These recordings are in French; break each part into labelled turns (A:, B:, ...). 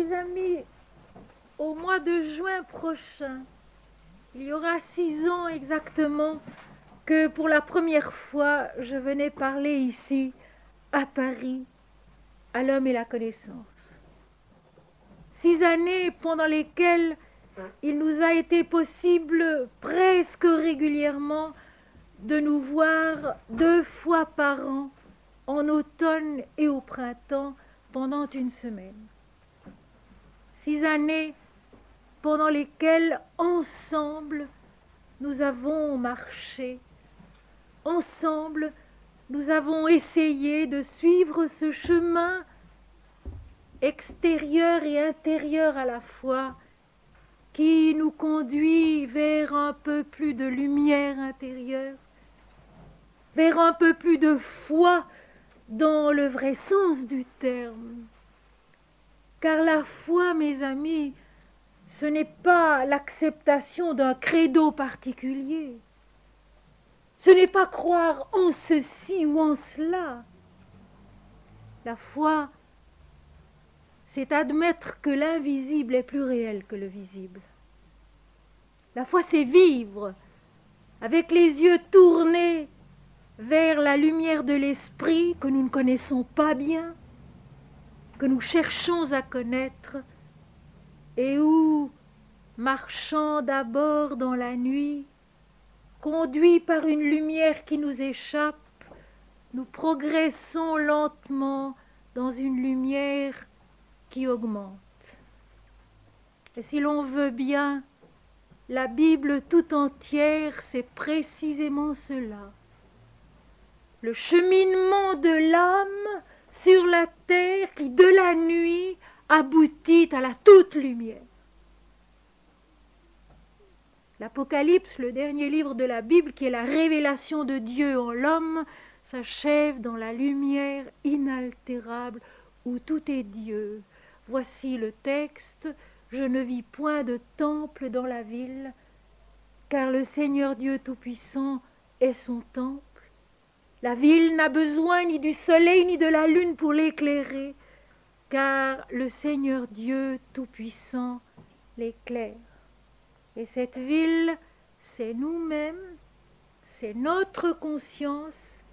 A: Mes amis, au mois de juin prochain, il y aura 6 ans exactement que pour la première fois je venais parler ici, à Paris, à l'homme et la connaissance. 6 années pendant lesquelles il nous a été possible presque régulièrement de nous voir 2 fois par an, en automne et au printemps, pendant une semaine. 6 années pendant lesquelles, ensemble, nous avons marché, ensemble, nous avons essayé de suivre ce chemin extérieur et intérieur à la fois, qui nous conduit vers un peu plus de lumière intérieure, vers un peu plus de foi dans le vrai sens du terme. Car la foi, mes amis, ce n'est pas l'acceptation d'un credo particulier. Ce n'est pas croire en ceci ou en cela. La foi, c'est admettre que l'invisible est plus réel que le visible. La foi, c'est vivre avec les yeux tournés vers la lumière de l'esprit que nous ne connaissons pas bien, que nous cherchons à connaître, et où, marchant d'abord dans la nuit, conduits par une lumière qui nous échappe, nous progressons lentement dans une lumière qui augmente. Et si l'on veut bien, la Bible tout entière, c'est précisément cela. Le cheminement de l'âme sur la terre qui, de la nuit, aboutit à la toute lumière. L'Apocalypse, le dernier livre de la Bible, qui est la révélation de Dieu en l'homme, s'achève dans la lumière inaltérable où tout est Dieu. Voici le texte: je ne vis point de temple dans la ville, car le Seigneur Dieu Tout-Puissant est son temple. La ville n'a besoin ni du soleil ni de la lune pour l'éclairer, car le Seigneur Dieu Tout-Puissant l'éclaire. Et cette ville, c'est nous-mêmes, c'est notre conscience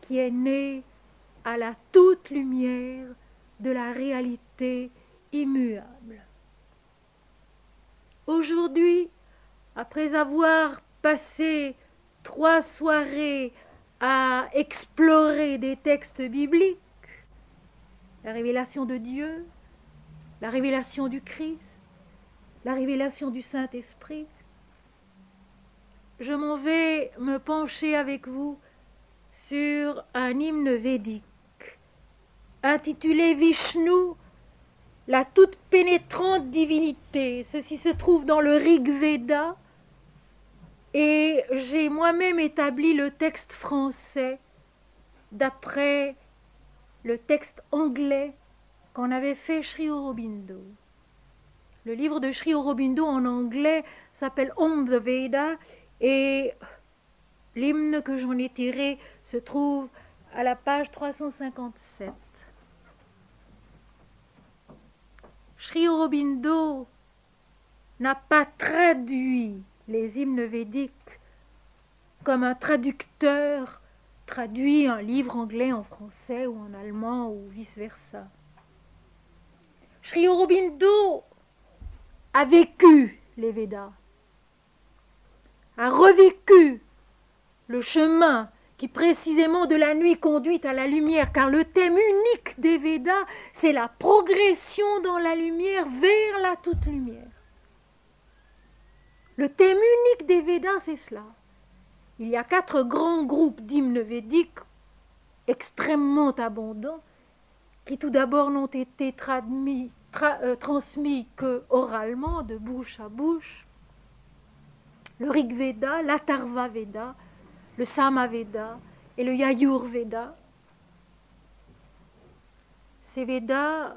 A: qui est née à la toute lumière de la réalité immuable. Aujourd'hui, après avoir passé 3 soirées à explorer des textes bibliques, la révélation de Dieu, la révélation du Christ, la révélation du Saint-Esprit, je m'en vais me pencher avec vous sur un hymne védique intitulé Vishnu, la toute pénétrante divinité. Ceci se trouve dans le Rig Veda et j'ai moi-même établi le texte français d'après le texte anglais qu'en avait fait Sri Aurobindo. Le livre de Sri Aurobindo en anglais s'appelle On the Veda et l'hymne que j'en ai tiré se trouve à la page 357. Sri Aurobindo n'a pas traduit les hymnes védiques comme un traducteur traduit un livre anglais en français ou en allemand ou vice-versa. Sri Aurobindo a vécu les Védas, a revécu le chemin qui précisément de la nuit conduit à la lumière, car le thème unique des Védas, c'est la progression dans la lumière vers la toute lumière. Le thème unique des Védas, c'est cela. Il y a 4 grands groupes d'hymnes védiques extrêmement abondants, qui tout d'abord n'ont été transmis que oralement, de bouche à bouche. Le Rig Veda, l'Atharva Veda, le Sama Veda et le Yajur Veda. Ces Védas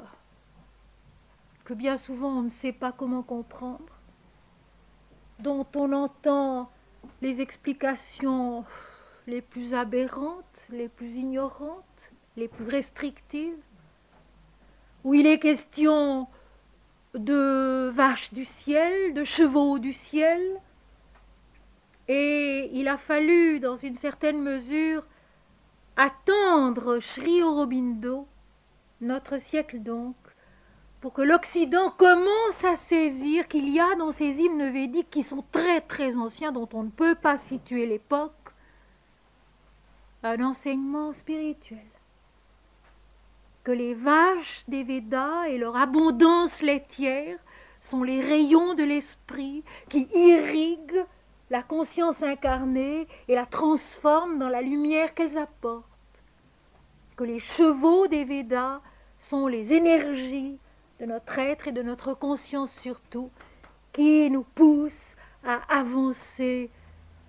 A: que bien souvent on ne sait pas comment comprendre, dont on entend les explications les plus aberrantes, les plus ignorantes, les plus restrictives, où il est question de vaches du ciel, de chevaux du ciel, et il a fallu, dans une certaine mesure, attendre Sri Aurobindo, notre siècle donc, pour que l'Occident commence à saisir qu'il y a dans ces hymnes védiques qui sont très très anciens, dont on ne peut pas situer l'époque, un enseignement spirituel. Que les vaches des Védas et leur abondance laitière sont les rayons de l'esprit qui irriguent la conscience incarnée et la transforment dans la lumière qu'elles apportent. Que les chevaux des Védas sont les énergies de notre être et de notre conscience surtout, qui nous poussent à avancer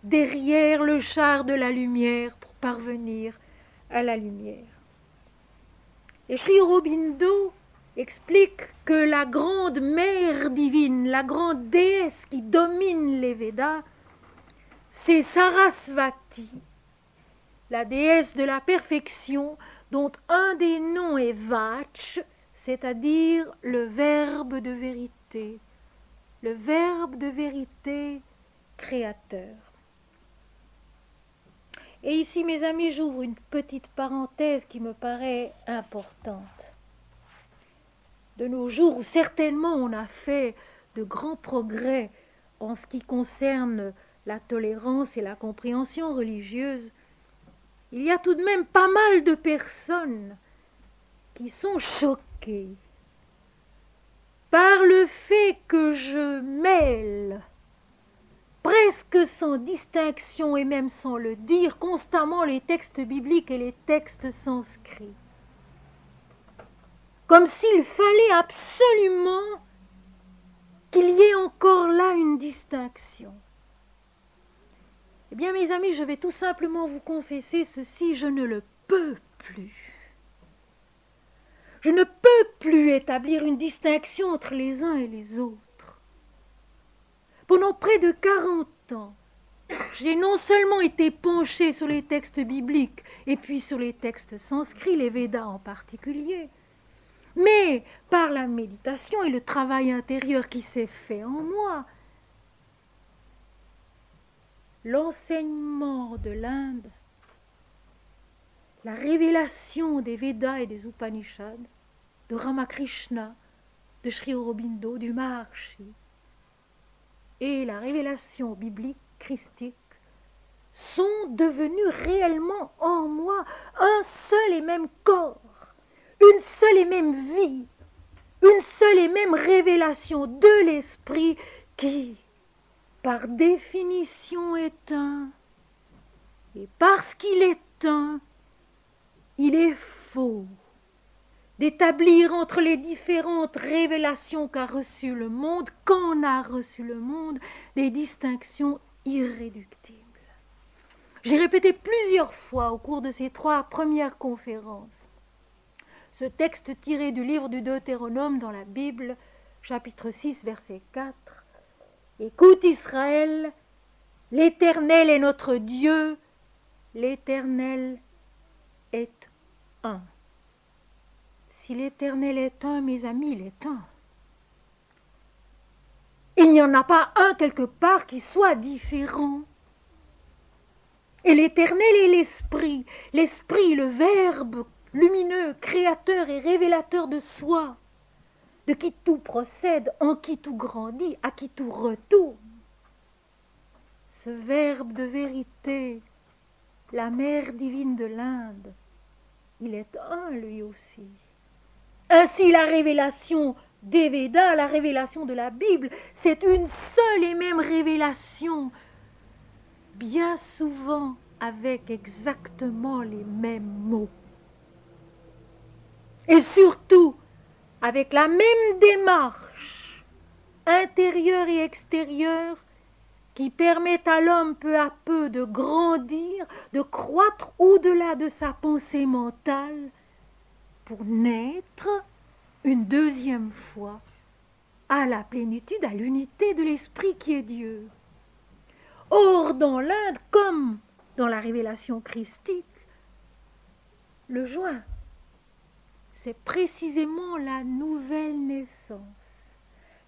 A: derrière le char de la lumière pour parvenir à la lumière. Et Sri Aurobindo explique que la grande mère divine, la grande déesse qui domine les Védas, c'est Sarasvati, la déesse de la perfection, dont un des noms est Vach, c'est-à-dire le verbe de vérité, le verbe de vérité créateur. Et ici, mes amis, j'ouvre une petite parenthèse qui me paraît importante. De nos jours, où certainement on a fait de grands progrès en ce qui concerne la tolérance et la compréhension religieuse, il y a tout de même pas mal de personnes qui sont choquées par le fait que je mêle, presque sans distinction et même sans le dire, constamment les textes bibliques et les textes sanscrits. Comme s'il fallait absolument qu'il y ait encore là une distinction. Eh bien, mes amis, je vais tout simplement vous confesser ceci, je ne le peux plus. Je ne peux plus établir une distinction entre les uns et les autres. Pendant près de 40 ans, j'ai non seulement été penchée sur les textes bibliques et puis sur les textes sanscrits, les Védas en particulier, mais par la méditation et le travail intérieur qui s'est fait en moi, l'enseignement de l'Inde, la révélation des Védas et des Upanishads, de Ramakrishna, de Sri Aurobindo, du Maharshi, et la révélation biblique, christique, sont devenus réellement en moi un seul et même corps, une seule et même vie, une seule et même révélation de l'esprit qui, par définition, est un. Et parce qu'il est un, il est faux d'établir entre les différentes révélations qu'a reçues le monde, qu'en a reçu le monde, des distinctions irréductibles. J'ai répété plusieurs fois au cours de ces 3 premières conférences ce texte tiré du livre du Deutéronome dans la Bible, chapitre 6, verset 4. Écoute Israël, l'Éternel est notre Dieu, l'Éternel est un. Si l'Éternel est un, mes amis, il est un. Il n'y en a pas un quelque part qui soit différent. Et l'Éternel est l'Esprit, le Verbe lumineux, créateur et révélateur de soi, de qui tout procède, en qui tout grandit, à qui tout retourne. Ce Verbe de vérité, la Mère divine de l'Inde, il est un lui aussi. Ainsi la révélation des Védas, la révélation de la Bible, c'est une seule et même révélation, bien souvent avec exactement les mêmes mots. Et surtout, avec la même démarche intérieure et extérieure qui permet à l'homme peu à peu de grandir, de croître au-delà de sa pensée mentale pour naître une deuxième fois à la plénitude, à l'unité de l'Esprit qui est Dieu. Or, dans l'Inde, comme dans la révélation christique, le joint, c'est précisément la nouvelle naissance.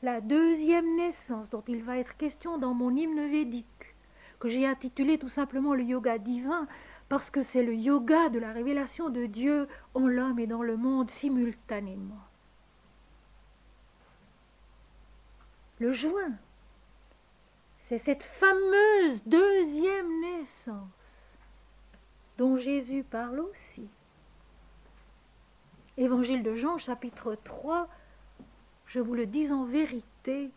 A: la deuxième naissance dont il va être question dans mon hymne védique, que j'ai intitulé tout simplement le yoga divin, parce que c'est le yoga de la révélation de Dieu en l'homme et dans le monde simultanément. Le juin, c'est cette fameuse deuxième naissance dont Jésus parle aussi. Évangile de Jean, chapitre 3, je vous le dis en vérité,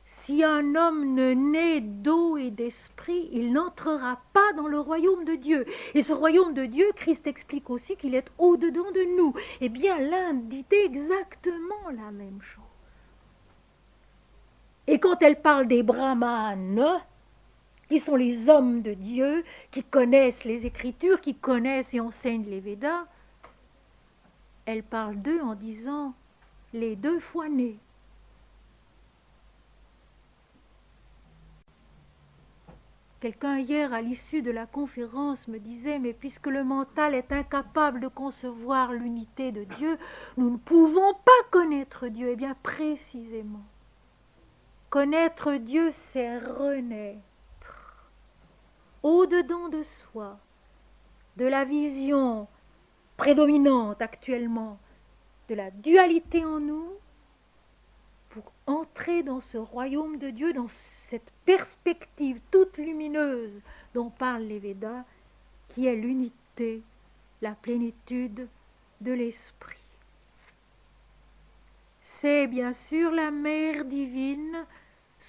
A: si un homme ne naît d'eau et d'esprit, il n'entrera pas dans le royaume de Dieu. Et ce royaume de Dieu, Christ explique aussi qu'il est au-dedans de nous. Eh bien, l'Inde dit exactement la même chose. Et quand elle parle des brahmanes, qui sont les hommes de Dieu, qui connaissent les Écritures, qui connaissent et enseignent les Védas, elle parle d'eux en disant les deux fois nés. Quelqu'un hier, à l'issue de la conférence, me disait « Mais puisque le mental est incapable de concevoir l'unité de Dieu, nous ne pouvons pas connaître Dieu. » Eh bien, précisément, connaître Dieu, c'est renaître au-dedans de soi, de la vision prédominante actuellement, de la dualité en nous, pour entrer dans ce royaume de Dieu, dans cette perspective toute lumineuse dont parlent les Védas, qui est l'unité, la plénitude de l'esprit. C'est bien sûr la mère divine,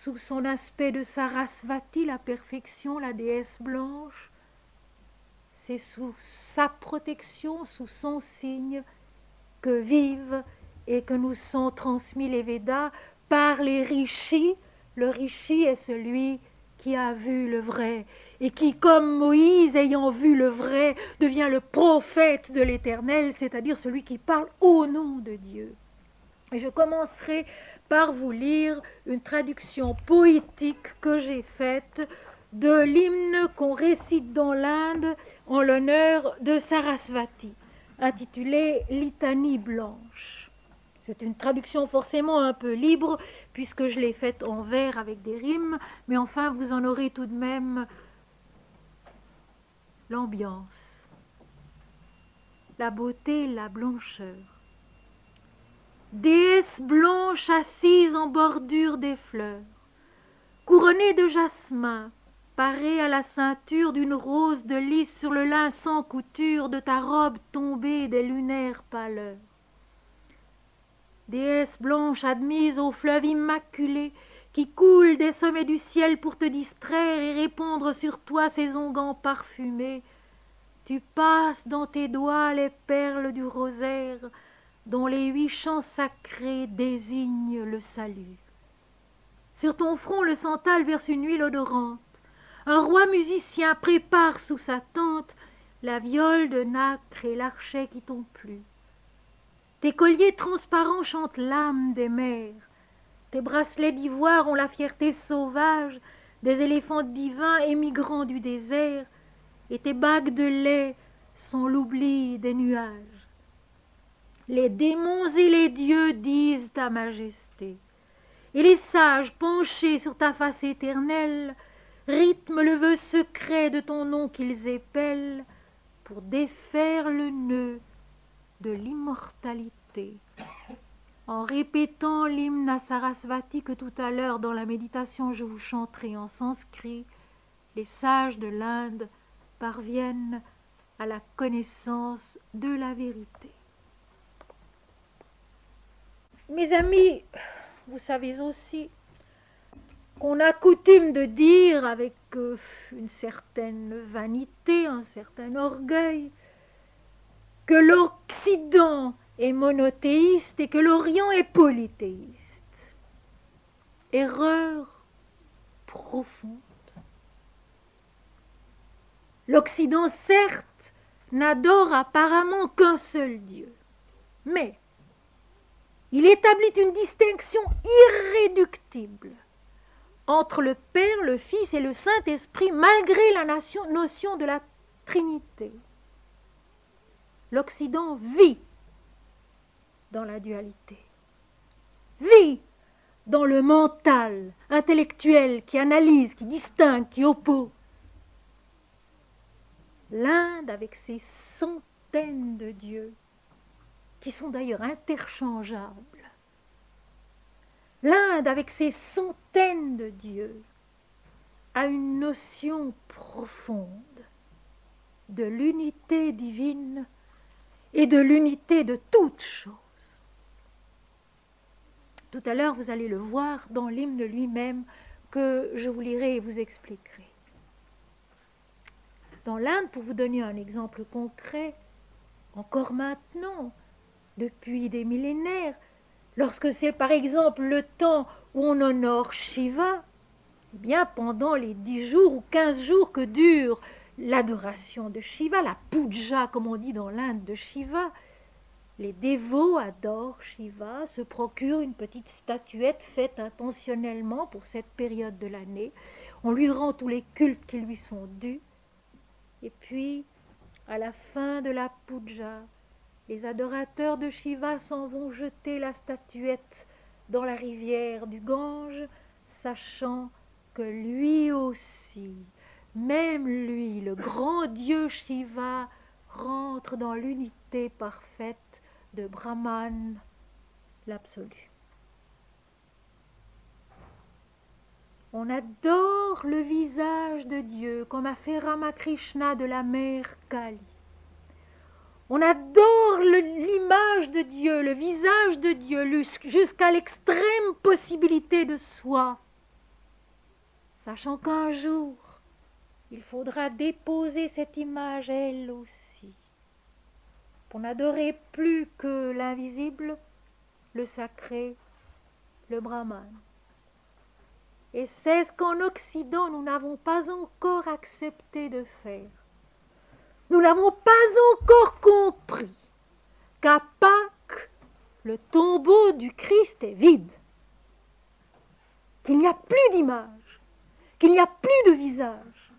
A: sous son aspect de Sarasvati, la perfection, la déesse blanche. C'est sous sa protection, sous son signe, que vivent et que nous sont transmis les Védas par les rishis. Le rishi est celui qui a vu le vrai et qui, comme Moïse, ayant vu le vrai, devient le prophète de l'Éternel, c'est-à-dire celui qui parle au nom de Dieu. Et je commencerai par vous lire une traduction poétique que j'ai faite de l'hymne qu'on récite dans l'Inde en l'honneur de Sarasvati, intitulé « Litanie blanche ». C'est une traduction forcément un peu libre, puisque je l'ai faite en vers avec des rimes, mais enfin vous en aurez tout de même l'ambiance, la beauté, la blancheur. Déesse blanche assise en bordure des fleurs, couronnée de jasmin, parée à la ceinture d'une rose de lys sur le lin sans couture de ta robe tombée des lunaires pâleurs. Déesse blanche admise au fleuve immaculé qui coule des sommets du ciel pour te distraire et répandre sur toi ses onguents parfumés, tu passes dans tes doigts les perles du rosaire dont les 8 chants sacrés désignent le salut. Sur ton front le santal verse une huile odorante. Un roi musicien prépare sous sa tente la viole de nacre et l'archet qui t'ont plu. Tes colliers transparents chantent l'âme des mers. Tes bracelets d'ivoire ont la fierté sauvage des éléphants divins émigrants du désert, et tes bagues de lait sont l'oubli des nuages. Les démons et les dieux disent ta majesté, et les sages penchés sur ta face éternelle rythment le vœu secret de ton nom qu'ils épellent pour défaire le nœud de l'immortalité. En répétant l'hymne à Sarasvati que tout à l'heure dans la méditation je vous chanterai en sanskrit, les sages de l'Inde parviennent à la connaissance de la vérité. Mes amis, vous savez aussi qu'on a coutume de dire avec une certaine vanité, un certain orgueil, que l'Occident est monothéiste et que l'Orient est polythéiste. Erreur profonde. L'Occident, certes, n'adore apparemment qu'un seul Dieu, mais il établit une distinction irréductible entre le Père, le Fils et le Saint-Esprit, malgré la notion de la Trinité. L'Occident vit dans la dualité, vit dans le mental intellectuel qui analyse, qui distingue, qui oppose. L'Inde avec ses centaines de dieux, qui sont d'ailleurs interchangeables. L'Inde avec ses centaines de dieux a une notion profonde de l'unité divine et de l'unité de toutes choses. Tout à l'heure, vous allez le voir dans l'hymne lui-même que je vous lirai et vous expliquerai. Dans l'Inde, pour vous donner un exemple concret, encore maintenant, depuis des millénaires, lorsque c'est par exemple le temps où on honore Shiva, eh bien pendant les 10 jours ou 15 jours que dure l'adoration de Shiva, la puja comme on dit dans l'Inde de Shiva, les dévots adorent Shiva, se procurent une petite statuette faite intentionnellement pour cette période de l'année. On lui rend tous les cultes qui lui sont dus. Et puis, à la fin de la puja, les adorateurs de Shiva s'en vont jeter la statuette dans la rivière du Gange, sachant que lui aussi, même lui, le grand dieu Shiva, rentre dans l'unité parfaite de Brahman, l'absolu. On adore le visage de Dieu, comme a fait Ramakrishna de la mère Kali. On adore l'image de Dieu, le visage de Dieu, jusqu'à l'extrême possibilité de soi, sachant qu'un jour, il faudra déposer cette image elle aussi, pour n'adorer plus que l'invisible, le sacré, le Brahman. Et c'est ce qu'en Occident, nous n'avons pas encore accepté de faire. Nous n'avons pas encore compris qu'à Pâques, le tombeau du Christ est vide, qu'il n'y a plus d'image, qu'il n'y a plus de visage,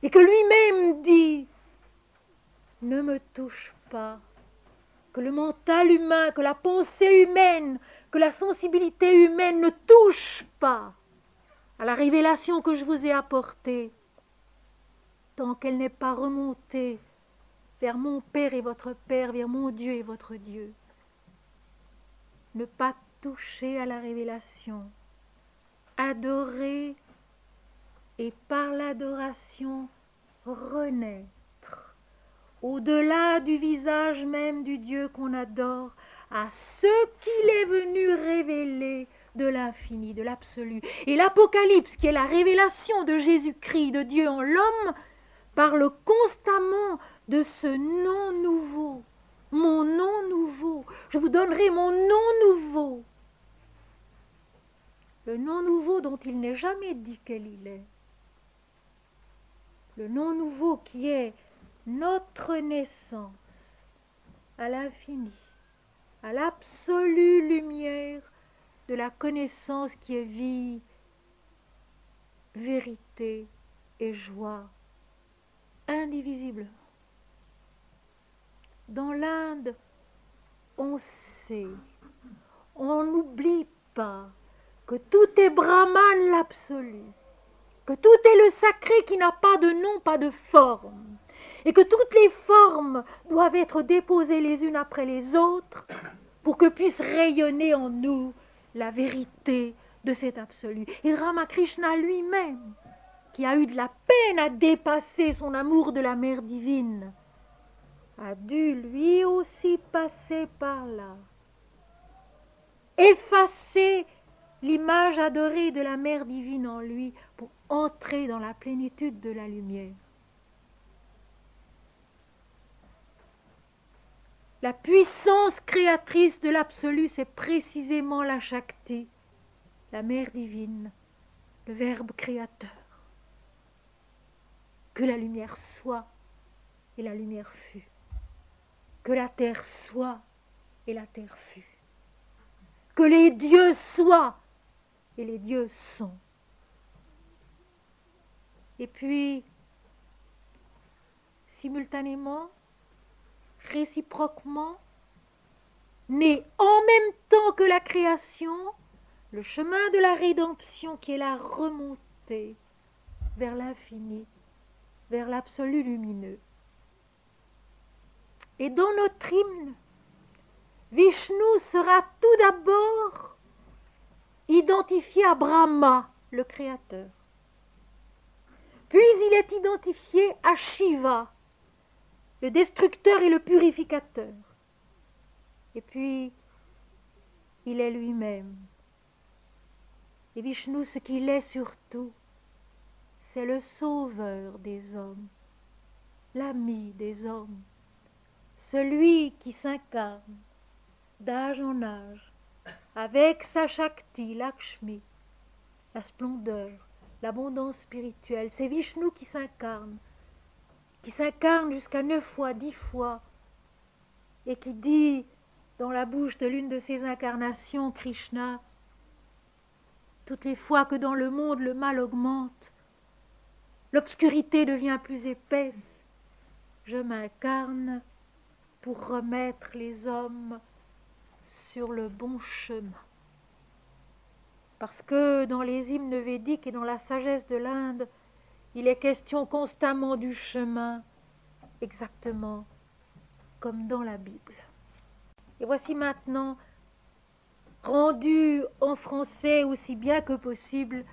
A: et que lui-même dit « Ne me touche pas », que le mental humain, que la pensée humaine, que la sensibilité humaine ne touche pas à la révélation que je vous ai apportée, tant qu'elle n'est pas remontée vers mon Père et votre Père, vers mon Dieu et votre Dieu. Ne pas toucher à la révélation, adorer et par l'adoration renaître, au-delà du visage même du Dieu qu'on adore, à ce qu'il est venu révéler de l'infini, de l'absolu. Et l'Apocalypse, qui est la révélation de Jésus-Christ, de Dieu en l'homme, parle constamment de ce nom nouveau. Mon nom nouveau. Je vous donnerai mon nom nouveau. Le nom nouveau dont il n'est jamais dit quel il est. Le nom nouveau qui est notre naissance à l'infini, à l'absolue lumière de la connaissance qui est vie, vérité et joie, indivisiblement. Dans l'Inde, on sait, on n'oublie pas que tout est Brahman l'absolu, que tout est le sacré qui n'a pas de nom, pas de forme, et que toutes les formes doivent être déposées les unes après les autres pour que puisse rayonner en nous la vérité de cet absolu. Et Ramakrishna lui-même, qui a eu de la peine à dépasser son amour de la mère divine, a dû lui aussi passer par là, effacer l'image adorée de la mère divine en lui pour entrer dans la plénitude de la lumière. La puissance créatrice de l'absolu, c'est précisément la Shakti, la mère divine, le Verbe créateur. Que la lumière soit et la lumière fut. Que la terre soit et la terre fut. Que les dieux soient et les dieux sont. Et puis, simultanément, réciproquement, né en même temps que la création, le chemin de la rédemption qui est la remontée vers l'infini, vers l'absolu lumineux. Et dans notre hymne, Vishnu sera tout d'abord identifié à Brahma, le créateur. Puis il est identifié à Shiva, le destructeur et le purificateur. Et puis, il est lui-même. Et Vishnu, ce qu'il est surtout, c'est le sauveur des hommes, l'ami des hommes, celui qui s'incarne d'âge en âge, avec sa Shakti, Lakshmi, la splendeur, l'abondance spirituelle. C'est Vishnu qui s'incarne jusqu'à 9 fois, 10 fois, et qui dit dans la bouche de l'une de ses incarnations, Krishna, toutes les fois que dans le monde le mal augmente, l'obscurité devient plus épaisse, je m'incarne pour remettre les hommes sur le bon chemin. Parce que dans les hymnes védiques et dans la sagesse de l'Inde, il est question constamment du chemin, exactement comme dans la Bible. Et voici maintenant, rendu en français aussi bien que possible,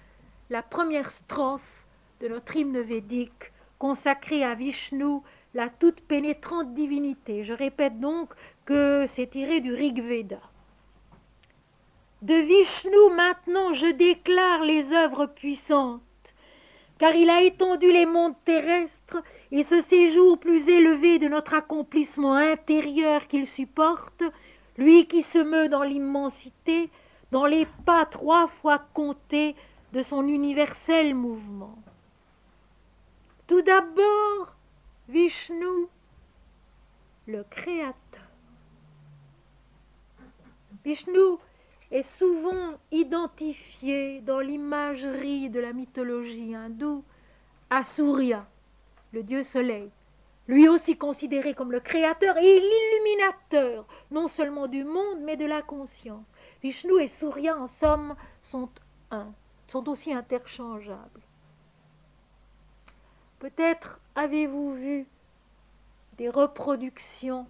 A: la première strophe de notre hymne védique consacrée à Vishnu, la toute pénétrante divinité. Je répète donc que c'est tiré du Rig Veda. De Vishnu maintenant je déclare les œuvres puissantes, car il a étendu les mondes terrestres et ce séjour plus élevé de notre accomplissement intérieur qu'il supporte, lui qui se meut dans l'immensité, dans les pas 3 fois comptés de son universel mouvement. Tout d'abord, Vishnu, le Créateur. Vishnu est souvent identifié dans l'imagerie de la mythologie hindoue à Surya, le dieu soleil, lui aussi considéré comme le créateur et l'illuminateur, non seulement du monde, mais de la conscience. Vishnu et Surya, en somme, sont un, sont aussi interchangeables. Peut-être avez-vous vu des reproductions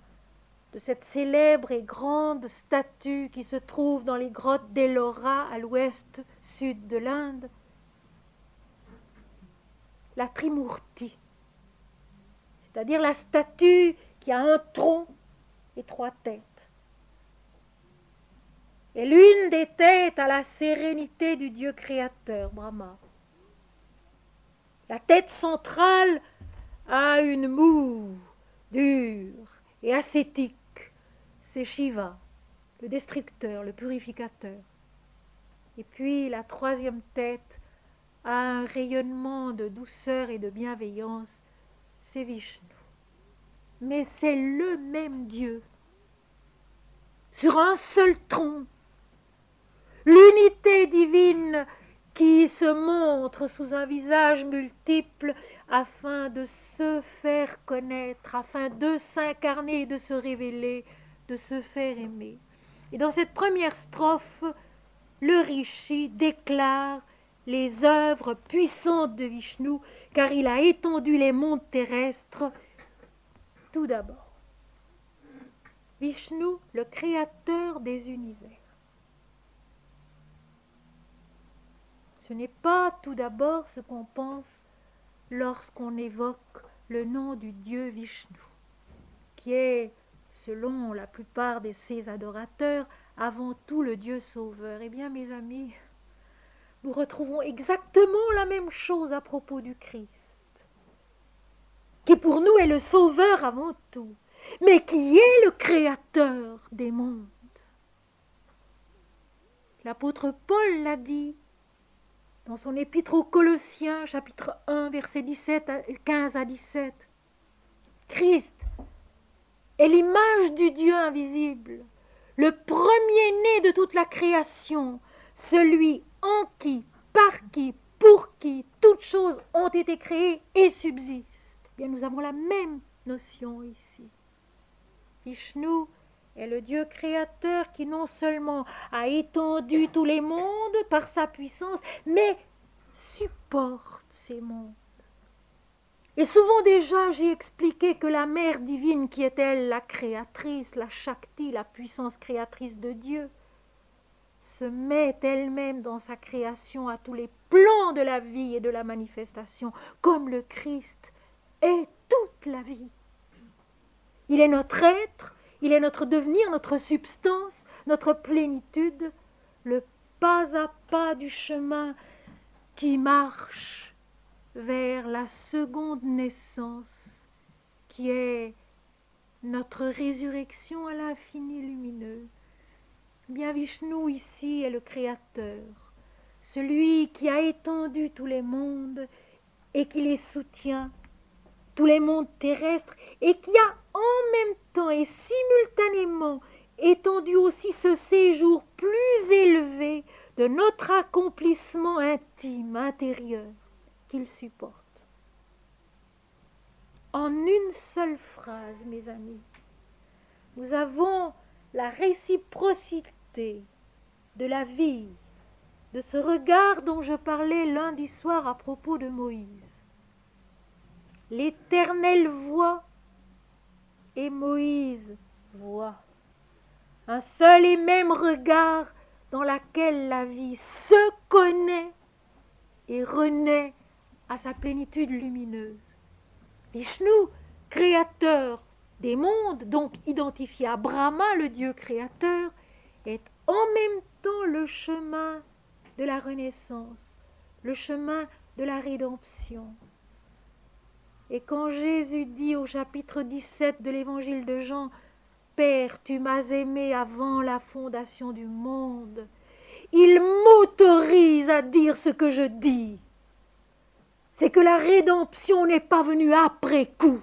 A: de cette célèbre et grande statue qui se trouve dans les grottes d'Ellora à l'ouest-sud de l'Inde, la Trimurti, c'est-à-dire la statue qui a un tronc et 3 têtes. Et l'une des têtes a la sérénité du Dieu créateur, Brahma. La tête centrale a une moue dure et ascétique. C'est Shiva, le destructeur, le purificateur. Et puis la 3e tête a un rayonnement de douceur et de bienveillance, c'est Vishnu. Mais c'est le même Dieu, sur un seul tronc, l'unité divine qui se montre sous un visage multiple afin de se faire connaître, afin de s'incarner, de se révéler, de se faire aimer. Et dans cette première strophe, le Rishi déclare les œuvres puissantes de Vishnu, car il a étendu les mondes terrestres. Tout d'abord, Vishnu, le créateur des univers. Ce n'est pas tout d'abord ce qu'on pense lorsqu'on évoque le nom du Dieu Vishnu, qui est, selon la plupart de ses adorateurs, avant tout le Dieu sauveur. Eh bien, mes amis, nous retrouvons exactement la même chose à propos du Christ, qui pour nous est le sauveur avant tout, mais qui est le créateur des mondes. L'apôtre Paul l'a dit dans son épître aux Colossiens, chapitre 1, versets 15 à 17. Christ est l'image du Dieu invisible, le premier-né de toute la création, celui en qui, par qui, pour qui toutes choses ont été créées et subsistent. Eh bien, nous avons la même notion ici. Vishnu est le Dieu créateur qui non seulement a étendu tous les mondes par sa puissance, mais supporte ces mondes. Et souvent déjà, j'ai expliqué que la Mère divine, qui est elle la créatrice, la Shakti, la puissance créatrice de Dieu, se met elle-même dans sa création à tous les plans de la vie et de la manifestation, comme le Christ est toute la vie. Il est notre être, il est notre devenir, notre substance, notre plénitude, le pas à pas du chemin qui marche vers la seconde naissance, qui est notre résurrection à l'infini lumineux. Bien Vishnu ici est le Créateur, celui qui a étendu tous les mondes et qui les soutient, tous les mondes terrestres, et qui a en même temps et simultanément étendu aussi ce séjour plus élevé de notre accomplissement intime, intérieur, qu'il supporte. En une seule phrase, mes amis, nous avons la réciprocité de la vie, de ce regard dont je parlais lundi soir à propos de Moïse. L'Éternel voit et Moïse voit. Un seul et même regard dans lequel la vie se connaît et renaît à sa plénitude lumineuse. Vishnu, créateur des mondes, donc identifié à Brahma, le Dieu créateur, est en même temps le chemin de la renaissance, le chemin de la rédemption. Et quand Jésus dit au chapitre 17 de l'évangile de Jean, « Père, tu m'as aimé avant la fondation du monde », il m'autorise à dire ce que je dis. C'est que la rédemption n'est pas venue après coup.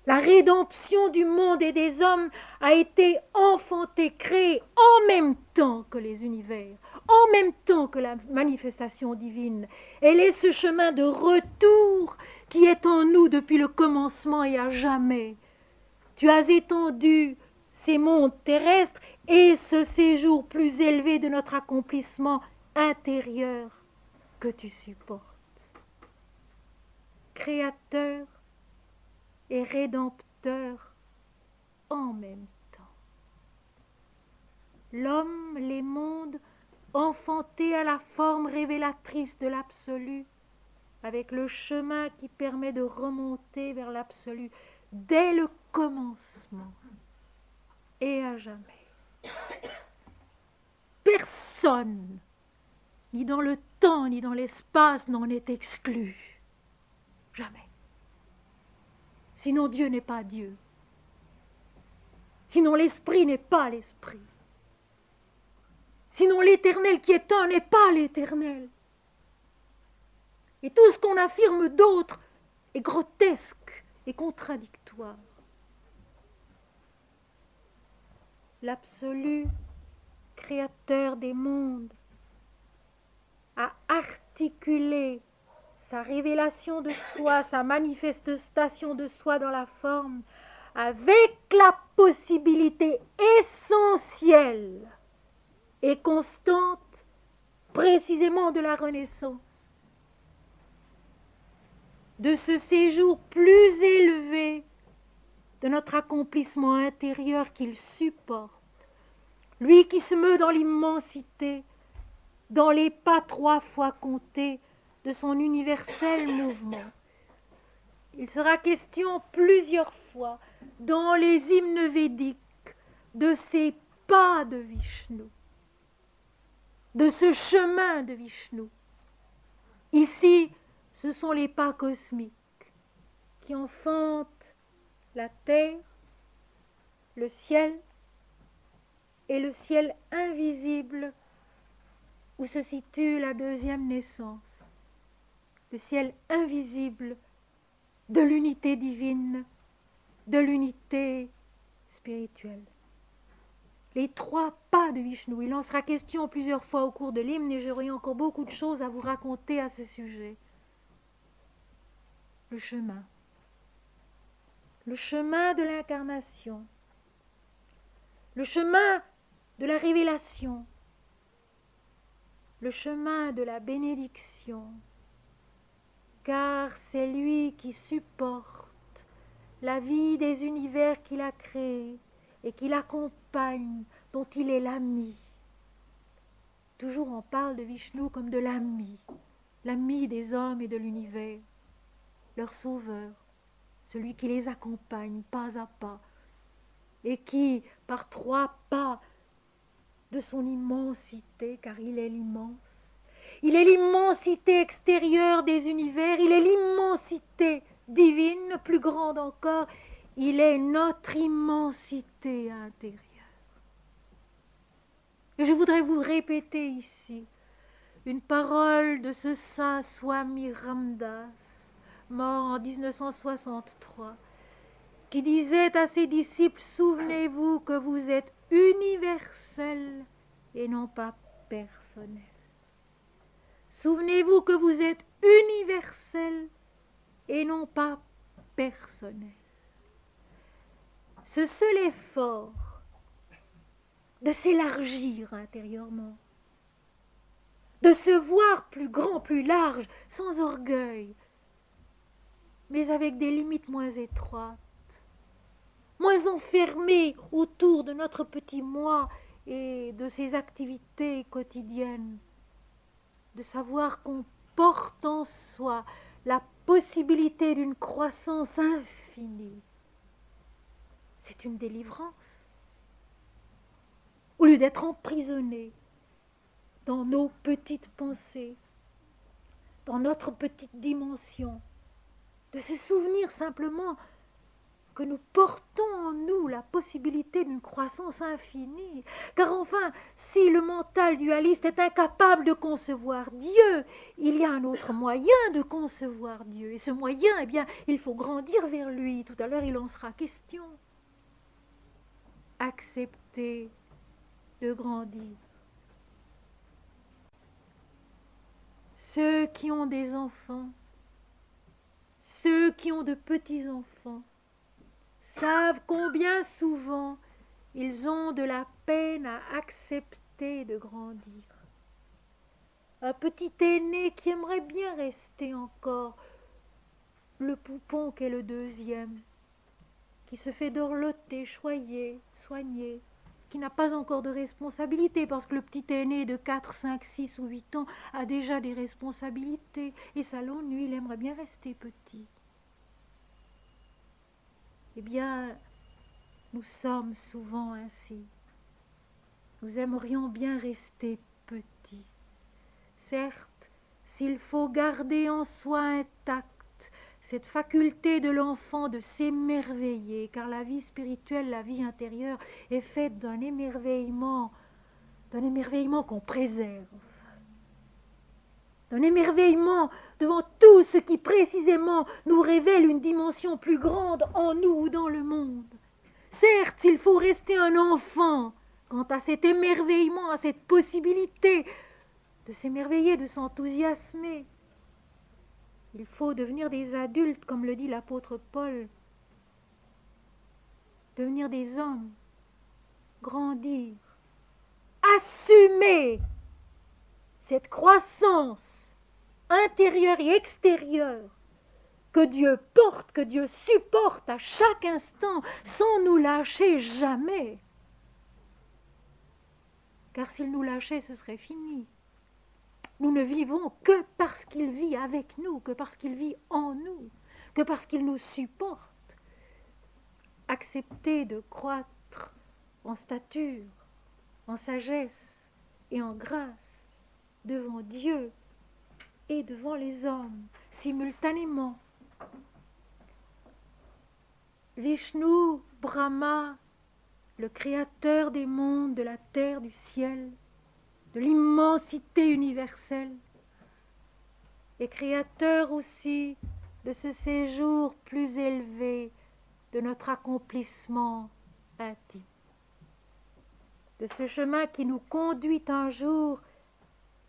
A: La rédemption du monde et des hommes a été enfantée, créée en même temps que les univers, en même temps que la manifestation divine. Elle est ce chemin de retour qui est en nous depuis le commencement et à jamais. Tu as étendu ces mondes terrestres et ce séjour plus élevé de notre accomplissement intérieur que tu supportes. Créateur et rédempteur en même temps. L'homme, les mondes, enfantés à la forme révélatrice de l'absolu, avec le chemin qui permet de remonter vers l'absolu dès le commencement et à jamais. Personne, ni dans le temps, ni dans l'espace, n'en est exclu. Jamais. Sinon Dieu n'est pas Dieu. Sinon l'Esprit n'est pas l'Esprit. Sinon l'Éternel qui est un n'est pas l'Éternel. Et tout ce qu'on affirme d'autre est grotesque et contradictoire. L'absolu créateur des mondes a articulé sa révélation de soi, sa manifestation de soi dans la forme, avec la possibilité essentielle et constante, précisément de la renaissance, de ce séjour plus élevé de notre accomplissement intérieur qu'il supporte, lui qui se meut dans l'immensité, dans les pas 3 fois comptés de son universel mouvement. Il sera question plusieurs fois dans les hymnes védiques de ces pas de Vishnu, de ce chemin de Vishnu. Ici, ce sont les pas cosmiques qui enfantent la terre, le ciel et le ciel invisible où se situe la deuxième naissance, le ciel invisible de l'unité divine, de l'unité spirituelle. Les 3 pas de Vishnu, il en sera question plusieurs fois au cours de l'hymne et j'aurai encore beaucoup de choses à vous raconter à ce sujet. Le chemin de l'incarnation, le chemin de la révélation, le chemin de la bénédiction, car c'est lui qui supporte la vie des univers qu'il a créés et qui l'accompagne, dont il est l'ami. Toujours on parle de Vishnu comme de l'ami, l'ami des hommes et de l'univers, leur sauveur, celui qui les accompagne pas à pas, et qui, par 3 pas de son immensité, car il est l'immense, il est l'immensité extérieure des univers, il est l'immensité divine, plus grande encore, il est notre immensité intérieure. Et je voudrais vous répéter ici une parole de ce saint Swami Ramdas, mort en 1963, qui disait à ses disciples: souvenez-vous que vous êtes universel et non pas personnel. Souvenez-vous que vous êtes universel et non pas personnel. Ce seul effort de s'élargir intérieurement, de se voir plus grand, plus large, sans orgueil, mais avec des limites moins étroites, moins enfermées autour de notre petit moi et de ses activités quotidiennes, de savoir qu'on porte en soi la possibilité d'une croissance infinie. C'est une délivrance. Au lieu d'être emprisonné dans nos petites pensées, dans notre petite dimension, de se souvenir simplement que nous portons en nous la possibilité d'une croissance infinie. Car enfin, si le mental dualiste est incapable de concevoir Dieu, il y a un autre moyen de concevoir Dieu. Et ce moyen, eh bien, il faut grandir vers lui. Tout à l'heure, il en sera question. Accepter de grandir. Ceux qui ont des enfants, ceux qui ont de petits-enfants, savent combien souvent ils ont de la peine à accepter de grandir. Un petit aîné qui aimerait bien rester encore le poupon qu'est le deuxième, qui se fait dorloter, choyer, soigner, qui n'a pas encore de responsabilité, parce que le petit aîné de 4, 5, 6 ou 8 ans a déjà des responsabilités, et ça l'ennuie, il aimerait bien rester petit. Eh bien, nous sommes souvent ainsi. Nous aimerions bien rester petits. Certes, s'il faut garder en soi intacte cette faculté de l'enfant de s'émerveiller, car la vie spirituelle, la vie intérieure est faite d'un émerveillement qu'on préserve, d'un émerveillement devant tout ce qui précisément nous révèle une dimension plus grande en nous ou dans le monde. Certes, il faut rester un enfant quant à cet émerveillement, à cette possibilité de s'émerveiller, de s'enthousiasmer. Il faut devenir des adultes, comme le dit l'apôtre Paul, devenir des hommes, grandir, assumer cette croissance intérieure et extérieure que Dieu porte, que Dieu supporte à chaque instant, sans nous lâcher jamais. Car s'il nous lâchait, ce serait fini. Nous ne vivons que parce qu'il vit avec nous, que parce qu'il vit en nous, que parce qu'il nous supporte. Accepter de croître en stature, en sagesse et en grâce devant Dieu et devant les hommes, simultanément. Vishnu, Brahma, le créateur des mondes, de la terre, du ciel, de l'immensité universelle, et créateur aussi de ce séjour plus élevé de notre accomplissement intime, de ce chemin qui nous conduit un jour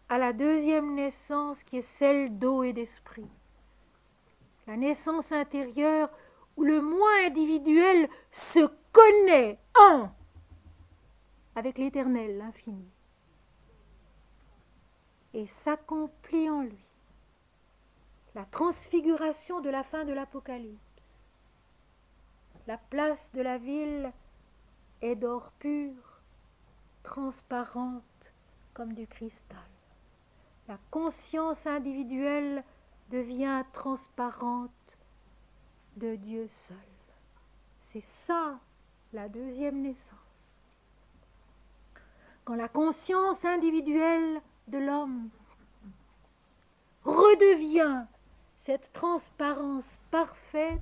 A: à la deuxième naissance qui est celle d'eau et d'esprit, la naissance intérieure où le moi individuel se connaît un avec l'Éternel, l'infini, et s'accomplit en lui la transfiguration de la fin de l'Apocalypse. La place de la ville est d'or pur, transparente comme du cristal. La conscience individuelle devient transparente de Dieu seul. C'est ça la deuxième naissance. Quand la conscience individuelle de l'homme redevient cette transparence parfaite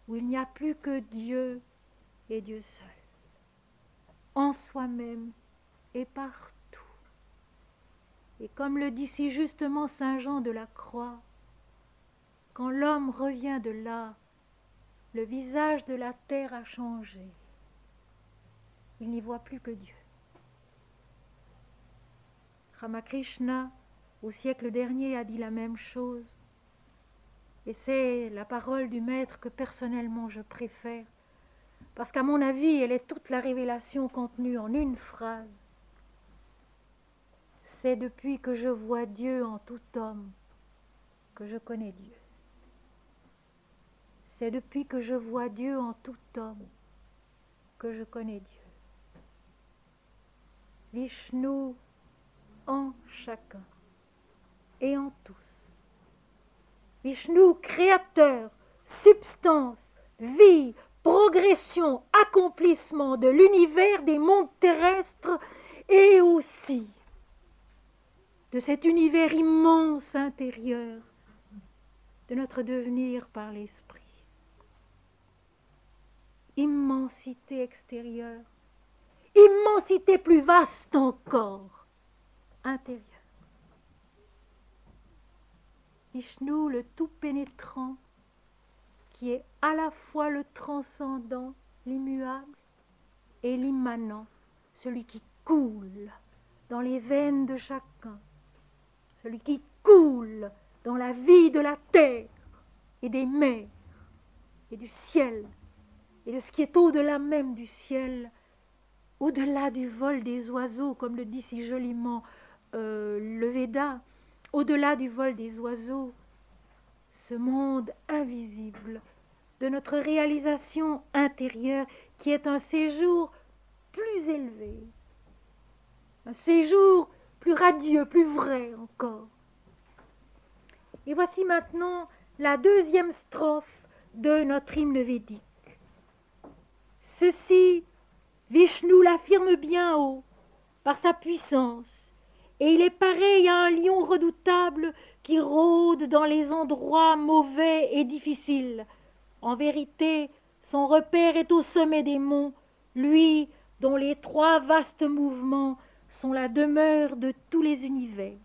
A: où il n'y a plus que Dieu et Dieu seul, en soi-même et partout. Et comme le dit si justement saint Jean de la Croix, quand l'homme revient de là, le visage de la terre a changé. Il n'y voit plus que Dieu. Ramakrishna, au siècle dernier, a dit la même chose. Et c'est la parole du maître que personnellement je préfère, parce qu'à mon avis, elle est toute la révélation contenue en une phrase. C'est depuis que je vois Dieu en tout homme que je connais Dieu. C'est depuis que je vois Dieu en tout homme que je connais Dieu. Vishnu en chacun et en tous. Vishnu, créateur, substance, vie, progression, accomplissement de l'univers, des mondes terrestres et aussi de cet univers immense intérieur de notre devenir par l'esprit. Immensité extérieure, immensité plus vaste encore, intérieure. Vishnu, le tout pénétrant, qui est à la fois le transcendant, l'immuable, et l'immanent, celui qui coule dans les veines de chacun, celui qui coule dans la vie de la terre et des mers et du ciel et de ce qui est au-delà même du ciel, au-delà du vol des oiseaux, comme le dit si joliment le Veda, au-delà du vol des oiseaux, ce monde invisible de notre réalisation intérieure qui est un séjour plus élevé, un séjour plus radieux, plus vrai encore. Et voici maintenant la deuxième strophe de notre hymne védique. Ceci, Vishnu l'affirme bien haut par sa puissance, et il est pareil à un lion redoutable qui rôde dans les endroits mauvais et difficiles. En vérité, son repère est au sommet des monts, lui dont les trois vastes mouvements sont la demeure de tous les univers.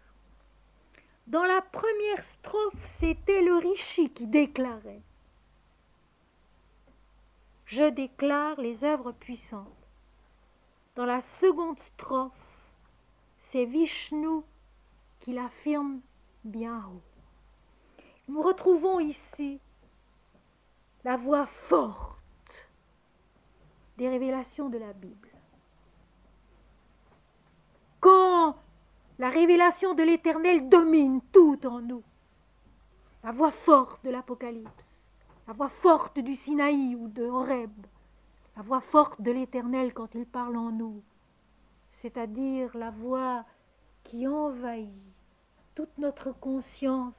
A: Dans la première strophe, c'était le rishi qui déclarait « Je déclare les œuvres puissantes ». Dans la seconde strophe, c'est Vishnu qui l'affirme bien haut. Nous retrouvons ici la voix forte des révélations de la Bible. Quand la révélation de l'Éternel domine tout en nous, la voix forte de l'Apocalypse, la voix forte du Sinaï ou de Horeb, la voix forte de l'Éternel quand il parle en nous, c'est-à-dire la voix qui envahit toute notre conscience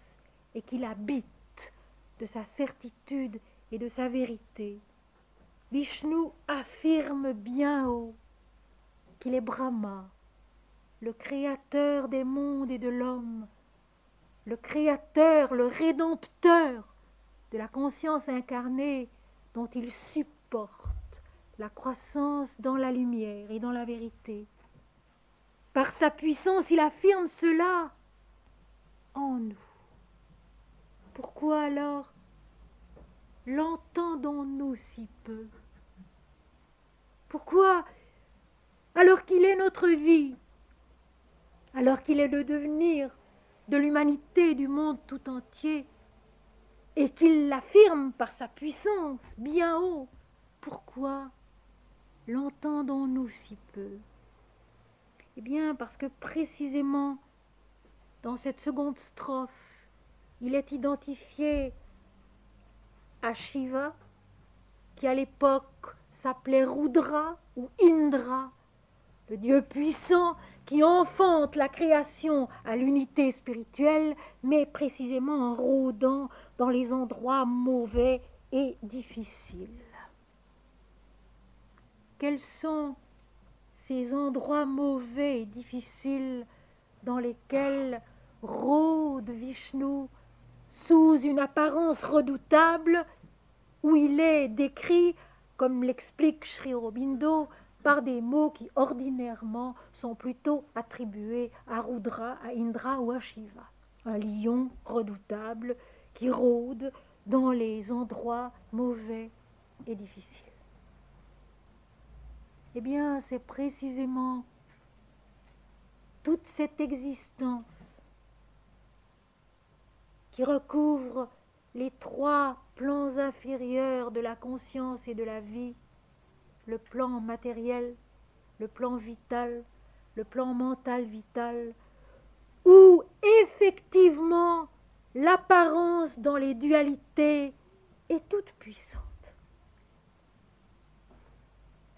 A: et qui l'habite de sa certitude et de sa vérité. Vishnu affirme bien haut qu'il est Brahma, le créateur des mondes et de l'homme, le créateur, le rédempteur de la conscience incarnée dont il supporte la croissance dans la lumière et dans la vérité. Par sa puissance, il affirme cela en nous. Pourquoi alors l'entendons-nous si peu? Pourquoi, alors qu'il est notre vie, alors qu'il est le devenir de l'humanité, du monde tout entier, et qu'il l'affirme par sa puissance bien haut, pourquoi l'entendons-nous si peu? Eh bien, parce que précisément, dans cette seconde strophe, il est identifié à Shiva, qui à l'époque s'appelait Rudra ou Indra, le Dieu puissant qui enfante la création à l'unité spirituelle, mais précisément en rôdant dans les endroits mauvais et difficiles. Quels sont ces endroits mauvais et difficiles dans lesquels rôde Vishnu sous une apparence redoutable, où il est décrit, comme l'explique Sri Aurobindo, par des mots qui ordinairement sont plutôt attribués à Rudra, à Indra ou à Shiva. Un lion redoutable qui rôde dans les endroits mauvais et difficiles. Eh bien, c'est précisément toute cette existence qui recouvre les trois plans inférieurs de la conscience et de la vie, le plan matériel, le plan vital, le plan mental vital, où effectivement l'apparence dans les dualités est toute puissante.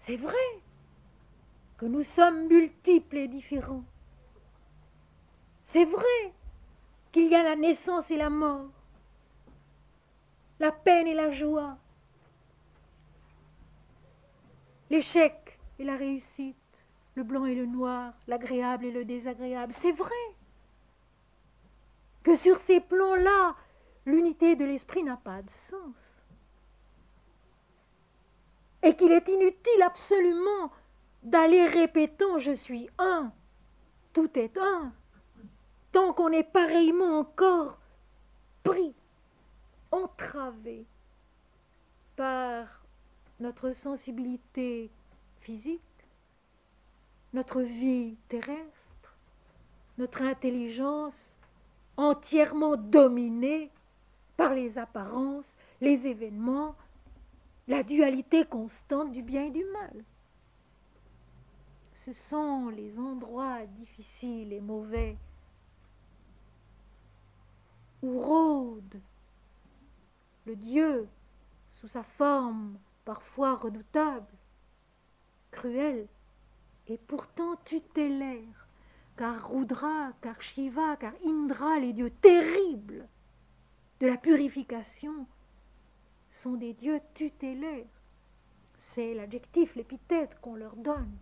A: C'est vrai que nous sommes multiples et différents. C'est vrai qu'il y a la naissance et la mort, la peine et la joie, l'échec et la réussite, le blanc et le noir, l'agréable et le désagréable. C'est vrai que sur ces plans-là, l'unité de l'esprit n'a pas de sens. Et qu'il est inutile absolument d'aller répétant « je suis un », tout est un, tant qu'on est pareillement encore pris, entravé par notre sensibilité physique, notre vie terrestre, notre intelligence entièrement dominée par les apparences, les événements, la dualité constante du bien et du mal. Ce sont les endroits difficiles et mauvais où rôde le Dieu sous sa forme parfois redoutable, cruelle et pourtant tutélaire, car Rudra, car Shiva, car Indra, les dieux terribles de la purification, sont des dieux tutélaires. C'est l'adjectif, l'épithète qu'on leur donne,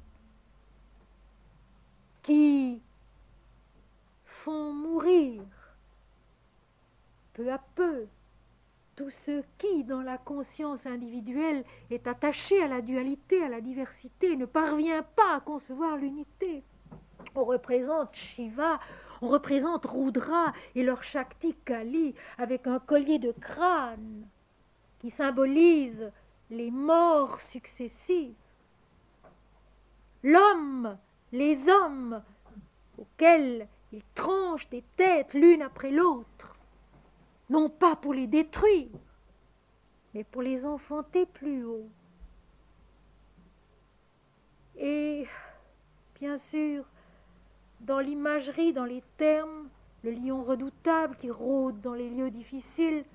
A: qui font mourir peu à peu tout ce qui, dans la conscience individuelle, est attaché à la dualité, à la diversité, ne parvient pas à concevoir l'unité. On représente Shiva, on représente Rudra et leur Shakti Kali avec un collier de crâne qui symbolise les morts successives. L'homme, les hommes auxquels ils tranchent des têtes l'une après l'autre, non pas pour les détruire, mais pour les enfanter plus haut. Et bien sûr, dans l'imagerie, dans les termes, le lion redoutable qui rôde dans les lieux difficiles,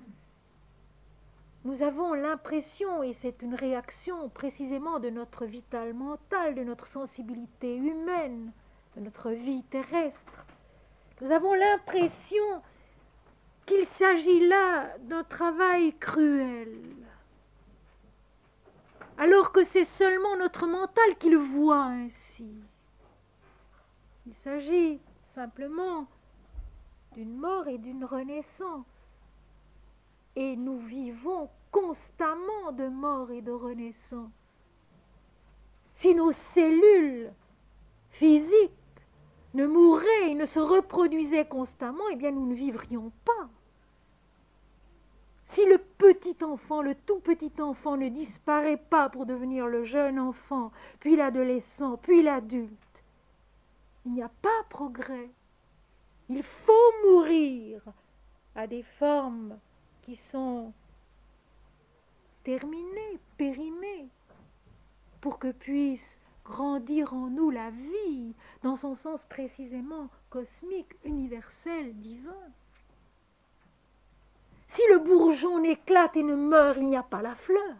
A: nous avons l'impression, et c'est une réaction précisément de notre vital mental, de notre sensibilité humaine, de notre vie terrestre, nous avons l'impression qu'il s'agit là d'un travail cruel, alors que c'est seulement notre mental qui le voit ainsi. Il s'agit simplement d'une mort et d'une renaissance. Et nous vivons constamment de mort et de renaissance. Si nos cellules physiques ne mouraient et ne se reproduisaient constamment, eh bien nous ne vivrions pas. Si le petit enfant, le tout petit enfant ne disparaît pas pour devenir le jeune enfant, puis l'adolescent, puis l'adulte, il n'y a pas progrès. Il faut mourir à des formes qui sont terminées, périmées, pour que puisse grandir en nous la vie, dans son sens précisément cosmique, universel, divin. Si le bourgeon n'éclate et ne meurt, il n'y a pas la fleur.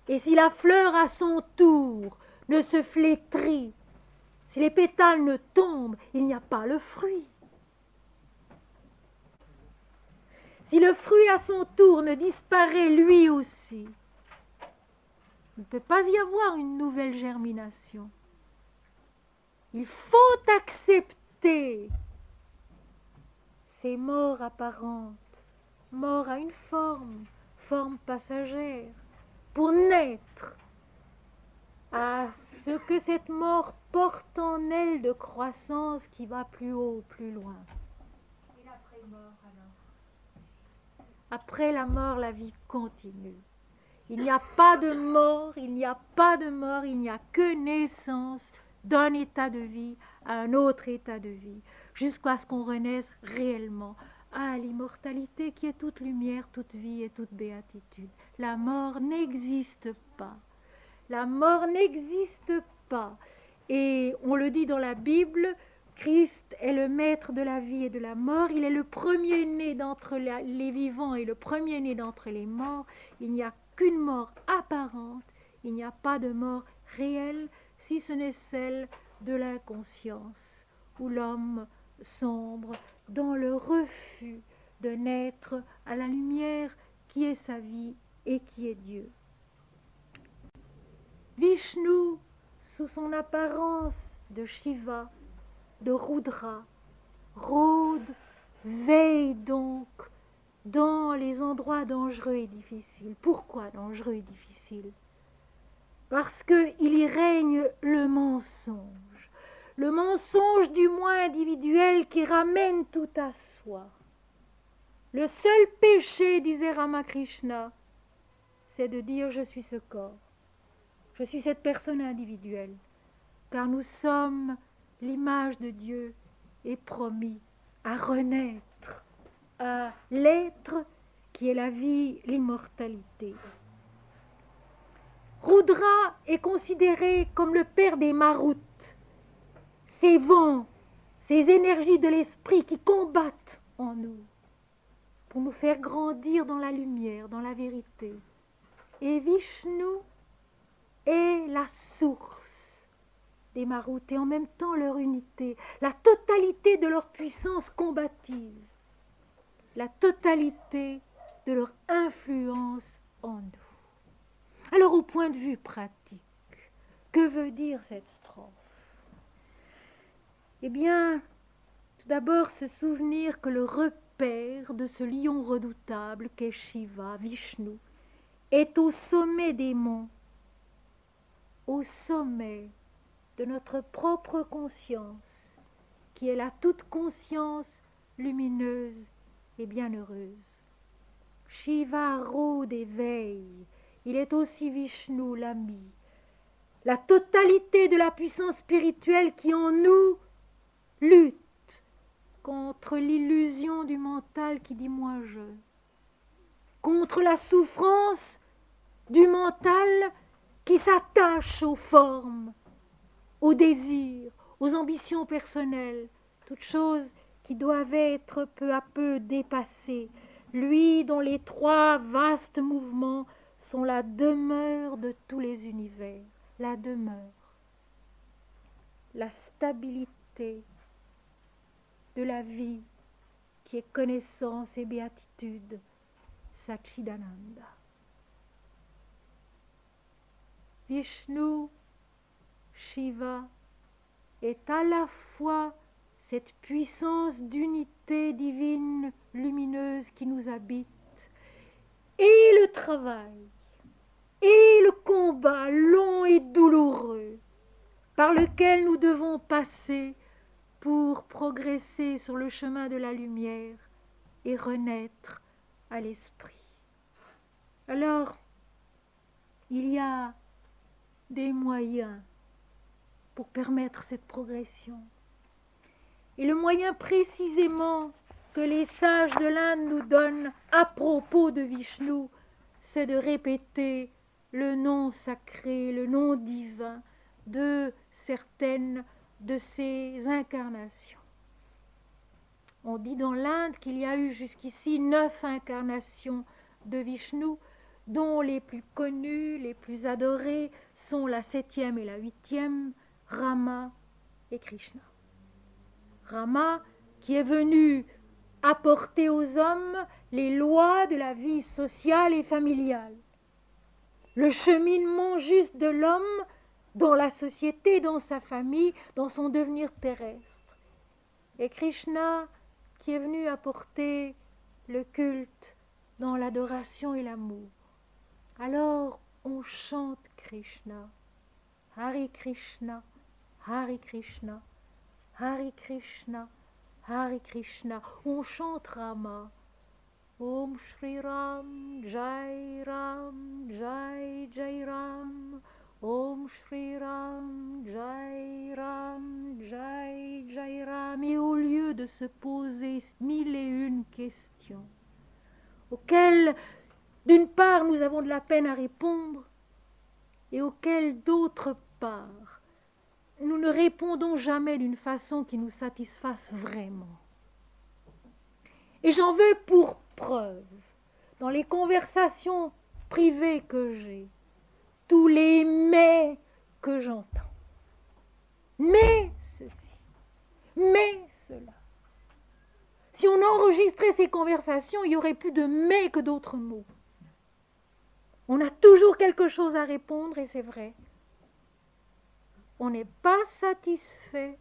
A: Et si la fleur à son tour ne se flétrit, si les pétales ne tombent, il n'y a pas le fruit. Si le fruit à son tour ne disparaît lui aussi, il ne peut pas y avoir une nouvelle germination. Il faut accepter ces morts apparentes, morts à une forme passagère, pour naître à ce que cette mort porte en elle de croissance qui va plus haut, plus loin.
B: Et l'après-mort alors?
A: Après la mort, la vie continue. Il n'y a pas de mort, il n'y a pas de mort, il n'y a que naissance d'un état de vie à un autre état de vie, jusqu'à ce qu'on renaisse réellement à l'immortalité qui est toute lumière, toute vie et toute béatitude. La mort n'existe pas. La mort n'existe pas. Et on le dit dans la Bible, Christ est le maître de la vie et de la mort. Il est le premier-né d'entre les vivants et le premier-né d'entre les morts. Il n'y a qu'une mort apparente. Il n'y a pas de mort réelle, si ce n'est celle de l'inconscience, où l'homme sombre dans le refus de naître à la lumière qui est sa vie et qui est Dieu. Vishnu, sous son apparence de Shiva, de Rudra, rôde, veille donc dans les endroits dangereux et difficiles. Pourquoi dangereux et difficiles? Parce qu'il y règne le mensonge du moi individuel qui ramène tout à soi. Le seul péché, disait Ramakrishna, c'est de dire je suis ce corps, je suis cette personne individuelle, car nous sommes l'image de Dieu et promis à renaître, à l'être qui est la vie, l'immortalité. Rudra est considéré comme le père des maruts, ces vents, ces énergies de l'esprit qui combattent en nous pour nous faire grandir dans la lumière, dans la vérité. Et Vishnu est la source des maruts et en même temps leur unité, la totalité de leur puissance combative, la totalité de leur influence en nous. Alors au point de vue pratique, que veut dire cette strophe? Eh bien, tout d'abord se souvenir que le repère de ce lion redoutable qu'est Shiva, Vishnu, est au sommet des monts, au sommet de notre propre conscience, qui est la toute conscience lumineuse et bienheureuse. Shiva rôde et veille, il est aussi Vishnu, l'ami, la totalité de la puissance spirituelle qui en nous lutte contre l'illusion du mental qui dit moi je, contre la souffrance du mental qui s'attache aux formes, aux désirs, aux ambitions personnelles, toutes choses qui doivent être peu à peu dépassées, lui dont les trois vastes mouvements sont la demeure de tous les univers, la demeure, la stabilité de la vie qui est connaissance et béatitude, Satchidananda. Vishnu, Shiva, est à la fois cette puissance d'unité divine lumineuse qui nous habite, et le travail, et le combat long et douloureux par lequel nous devons passer pour progresser sur le chemin de la lumière et renaître à l'esprit. Alors, il y a des moyens pour permettre cette progression. Et le moyen précisément que les sages de l'Inde nous donnent à propos de Vishnu, c'est de répéter le nom sacré, le nom divin de certaines de ces incarnations. On dit dans l'Inde qu'il y a eu jusqu'ici 9 incarnations de Vishnu, dont les plus connues, les plus adorées sont la 7e et la 8e, Rama et Krishna. Rama qui est venu apporter aux hommes les lois de la vie sociale et familiale, le cheminement juste de l'homme dans la société, dans sa famille, dans son devenir terrestre. Et Krishna qui est venu apporter le culte dans l'adoration et l'amour. Alors on chante Krishna, Hari Krishna, Hari Krishna, Hari Krishna, Hari Krishna. On chante Rama. Om Shri Ram, Jai Ram, Jai Jai Ram. Om Shri Ram, Jai Ram, Jai Jai Ram. Et au lieu de se poser 1001 questions, auxquelles d'une part nous avons de la peine à répondre, et auxquelles d'autre part nous ne répondons jamais d'une façon qui nous satisfasse vraiment. Et j'en veux pour preuve, dans les conversations privées que j'ai, tous les mais que j'entends. Mais ceci, mais cela. Si on enregistrait ces conversations, il n'y aurait plus de mais que d'autres mots. On a toujours quelque chose à répondre et c'est vrai. On n'est pas satisfait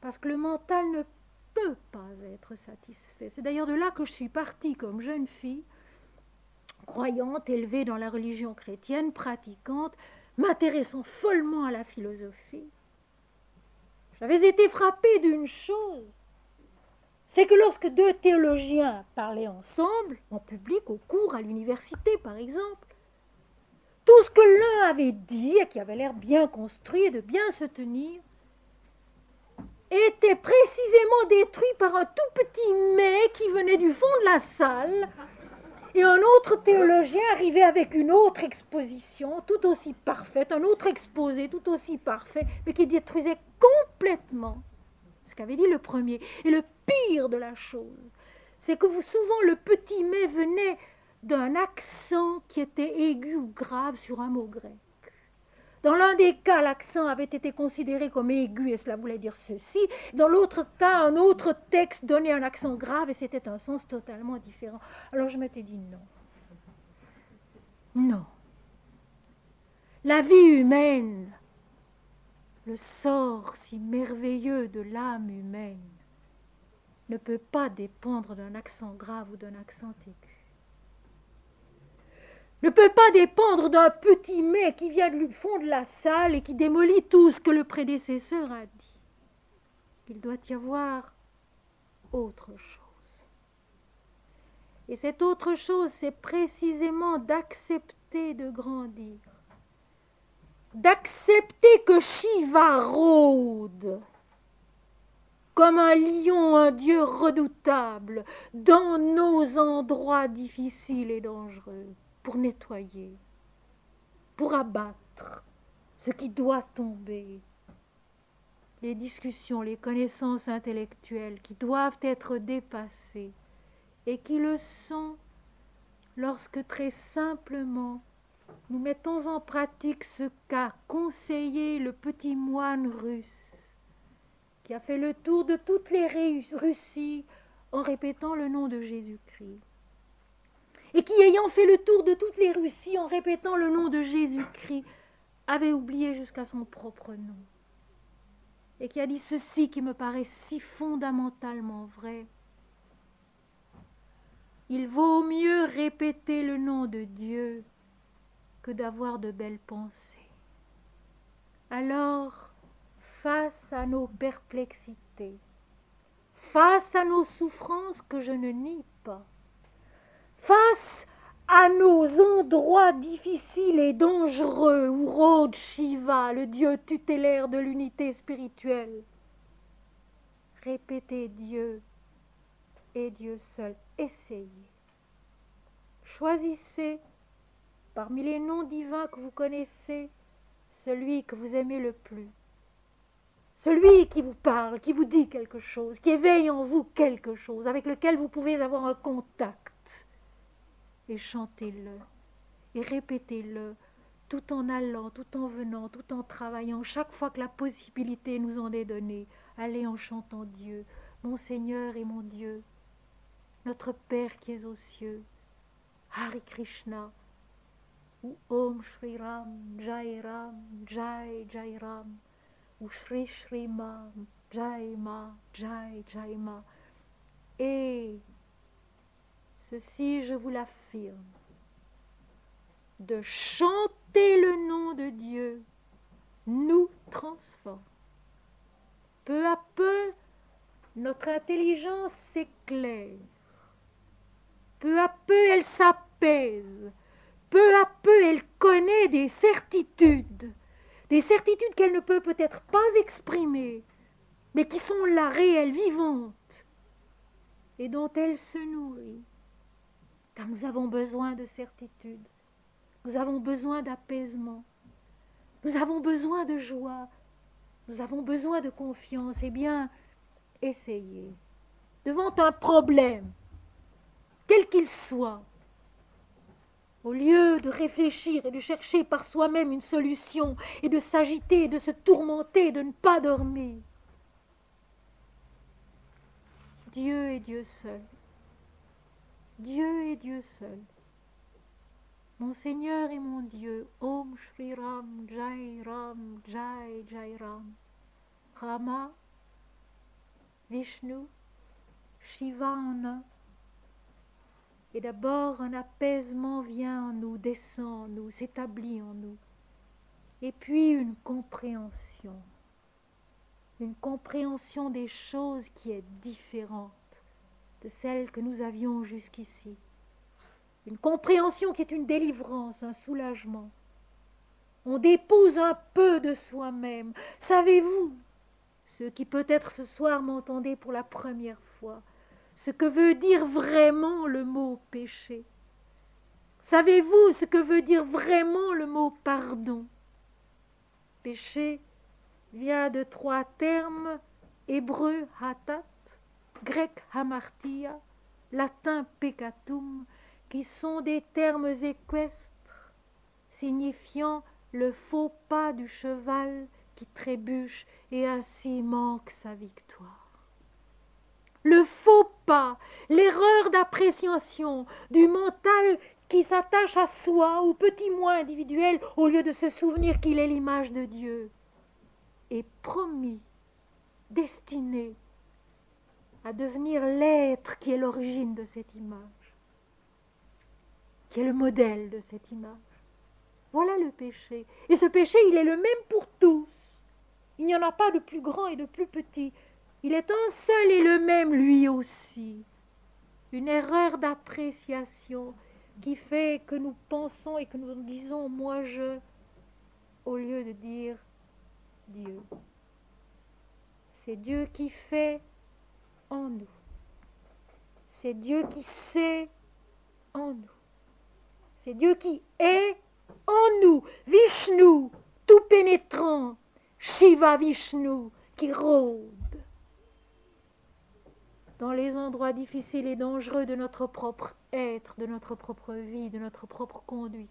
A: parce que le mental ne peut pas être satisfait. C'est d'ailleurs de là que je suis partie comme jeune fille, croyante, élevée dans la religion chrétienne, pratiquante, m'intéressant follement à la philosophie. J'avais été frappée d'une chose, c'est que lorsque deux théologiens parlaient ensemble, en public, au cours, à l'université par exemple, tout ce que l'un avait dit, et qui avait l'air bien construit et de bien se tenir, était précisément détruit par un tout petit mais qui venait du fond de la salle, et un autre théologien arrivait avec une autre exposition tout aussi parfaite, un autre exposé tout aussi parfait, mais qui détruisait complètement ce qu'avait dit le premier. Et le pire de la chose, c'est que souvent le petit mais venait d'un accent qui était aigu ou grave sur un mot grec. Dans l'un des cas, l'accent avait été considéré comme aigu et cela voulait dire ceci. Dans l'autre cas, un autre texte donnait un accent grave et c'était un sens totalement différent. Alors je m'étais dit non. Non. La vie humaine, le sort si merveilleux de l'âme humaine, ne peut pas dépendre d'un accent grave ou d'un accent aigu. Ne peut pas dépendre d'un petit mais qui vient du fond de la salle et qui démolit tout ce que le prédécesseur a dit. Il doit y avoir autre chose. Et cette autre chose, c'est précisément d'accepter de grandir. D'accepter que Shiva rôde comme un lion, un dieu redoutable, dans nos endroits difficiles et dangereux, pour nettoyer, pour abattre ce qui doit tomber, les discussions, les connaissances intellectuelles qui doivent être dépassées et qui le sont lorsque très simplement nous mettons en pratique ce qu'a conseillé le petit moine russe qui a fait le tour de toutes les Russies en répétant le nom de Jésus-Christ. Et qui, ayant fait le tour de toutes les Russies en répétant le nom de Jésus-Christ, avait oublié jusqu'à son propre nom. Et qui a dit ceci qui me paraît si fondamentalement vrai. Il vaut mieux répéter le nom de Dieu que d'avoir de belles pensées. Alors, face à nos perplexités, face à nos souffrances que je ne nie pas, face à nos endroits difficiles et dangereux où rôde Shiva, le dieu tutélaire de l'unité spirituelle, répétez Dieu et Dieu seul. Essayez. Choisissez parmi les noms divins que vous connaissez, celui que vous aimez le plus. Celui qui vous parle, qui vous dit quelque chose, qui éveille en vous quelque chose, avec lequel vous pouvez avoir un contact. Et chantez-le, et répétez-le, tout en allant, tout en venant, tout en travaillant, chaque fois que la possibilité nous en est donnée. Allez en chantant Dieu, mon Seigneur et mon Dieu, notre Père qui es aux cieux, Hare Krishna, ou Om Shri Ram, Jai Ram, ou Shri Shri Ma, Jai Ma. Et ceci, je vous l'affirme, de chanter le nom de Dieu nous transforme. Peu à peu, notre intelligence s'éclaire. Peu à peu, elle s'apaise. Peu à peu, elle connaît des certitudes qu'elle ne peut peut-être pas exprimer, mais qui sont là, réelles, vivantes, et dont elle se nourrit. Car nous avons besoin de certitude, nous avons besoin d'apaisement, nous avons besoin de joie, nous avons besoin de confiance. Eh bien, essayez, devant un problème, quel qu'il soit, au lieu de réfléchir et de chercher par soi-même une solution et de s'agiter, de se tourmenter, de ne pas dormir, Dieu est Dieu seul. Dieu est Dieu seul. Mon Seigneur et mon Dieu, Om Shri Ram, Jai Ram, Rama, Vishnu, Shiva en un. Et d'abord un apaisement vient en nous, descend en nous, s'établit en nous. Et puis une compréhension des choses qui est différente de celle que nous avions jusqu'ici. Une compréhension qui est une délivrance, un soulagement. On dépose un peu de soi-même. Savez-vous, ceux qui peut-être ce soir m'entendaient pour la première fois, ce que veut dire vraiment le mot péché? Savez-vous ce que veut dire vraiment le mot pardon? Péché vient de 3 termes, hébreu hatat, grec hamartia, latin peccatum, qui sont des termes équestres, signifiant le faux pas du cheval qui trébuche et ainsi manque sa victoire. Le faux pas, l'erreur d'appréciation du mental qui s'attache à soi, au petit moi individuel, au lieu de se souvenir qu'il est l'image de Dieu, est promis, destiné à devenir l'être qui est l'origine de cette image, qui est le modèle de cette image. Voilà le péché. Et ce péché, il est le même pour tous. Il n'y en a pas de plus grand et de plus petit. Il est un seul et le même, lui aussi. Une erreur d'appréciation qui fait que nous pensons et que nous disons « moi je » au lieu de dire « Dieu ». C'est Dieu qui fait en nous. C'est Dieu qui sait en nous. C'est Dieu qui est en nous. Vishnu, tout pénétrant. Shiva Vishnu, qui rôde dans les endroits difficiles et dangereux de notre propre être, de notre propre vie, de notre propre conduite,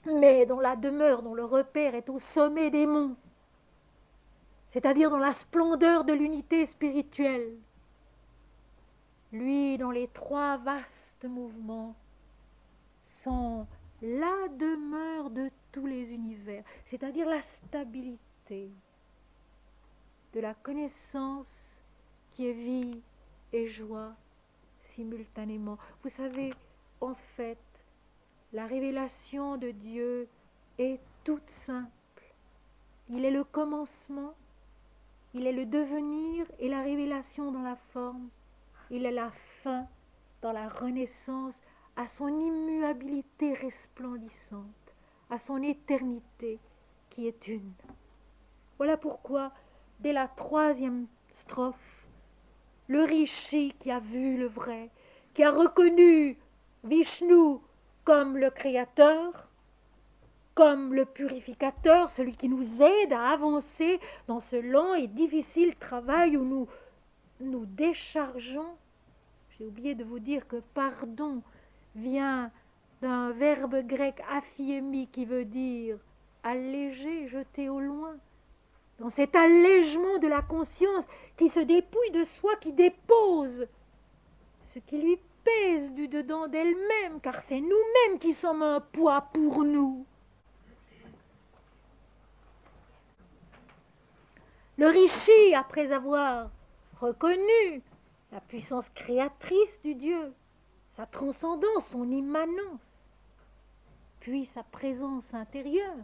A: mais dont la demeure, dont le repère est au sommet des monts, c'est-à-dire dans la splendeur de l'unité spirituelle. Lui, dans les 3 vastes mouvements, sont la demeure de tous les univers, c'est-à-dire la stabilité de la connaissance qui est vie et joie simultanément. Vous savez, en fait, la révélation de Dieu est toute simple. Il est le commencement, il est le devenir et la révélation dans la forme. Il est la fin dans la renaissance à son immuabilité resplendissante, à son éternité qui est une. Voilà pourquoi, dès la 3e strophe, le rishi qui a vu le vrai, qui a reconnu Vishnu comme le Créateur, comme le purificateur, celui qui nous aide à avancer dans ce lent et difficile travail où nous déchargeons. J'ai oublié de vous dire que pardon vient d'un verbe grec aphiemi qui veut dire alléger, jeter au loin. Dans cet allègement de la conscience qui se dépouille de soi, qui dépose ce qui lui pèse du dedans d'elle-même, car c'est nous-mêmes qui sommes un poids pour nous. Le rishi, après avoir reconnu la puissance créatrice du Dieu, sa transcendance, son immanence, puis sa présence intérieure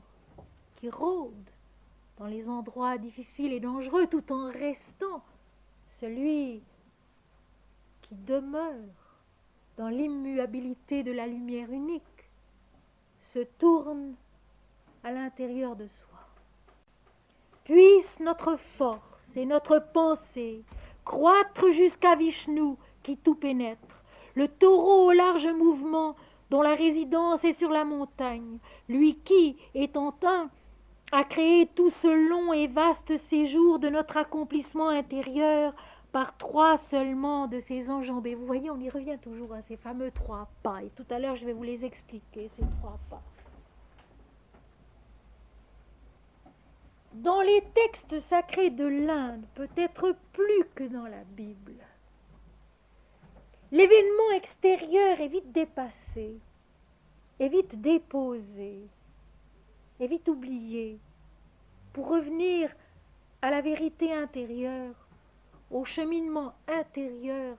A: qui rôde dans les endroits difficiles et dangereux tout en restant celui qui demeure dans l'immuabilité de la lumière unique, se tourne à l'intérieur de soi. Puisse notre force et notre pensée croître jusqu'à Vishnu qui tout pénètre, le taureau au large mouvement dont la résidence est sur la montagne, lui qui, étant un, a créé tout ce long et vaste séjour de notre accomplissement intérieur par 3 seulement de ses enjambées. Vous voyez, on y revient toujours à ces fameux 3 pas, et tout à l'heure je vais vous les expliquer, ces 3 pas. Dans les textes sacrés de l'Inde, peut-être plus que dans la Bible, l'événement extérieur est vite dépassé, est vite déposé, est vite oublié, pour revenir à la vérité intérieure, au cheminement intérieur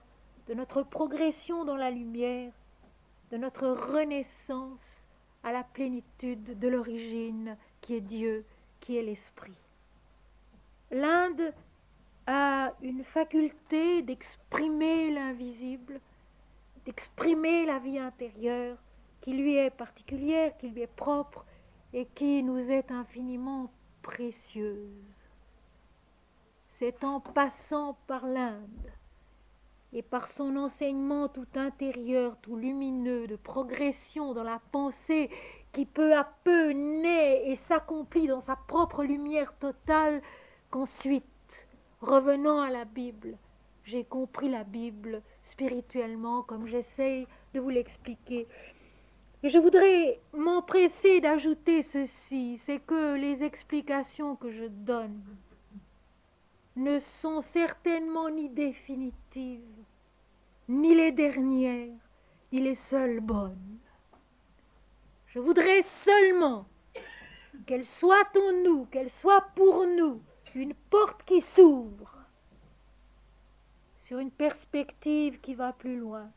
A: de notre progression dans la lumière, de notre renaissance à la plénitude de l'origine qui est Dieu, qui est l'Esprit. L'Inde a une faculté d'exprimer l'invisible, d'exprimer la vie intérieure qui lui est particulière, qui lui est propre et qui nous est infiniment précieuse. C'est en passant par l'Inde et par son enseignement tout intérieur, tout lumineux, de progression dans la pensée qui peu à peu naît et s'accomplit dans sa propre lumière totale, qu'ensuite, revenant à la Bible, j'ai compris la Bible spirituellement comme j'essaye de vous l'expliquer. Et je voudrais m'empresser d'ajouter ceci, c'est que les explications que je donne ne sont certainement ni définitives, ni les dernières, ni les seules bonnes. Je voudrais seulement qu'elles soient en nous, qu'elles soient pour nous une porte qui s'ouvre sur une perspective qui va plus loin,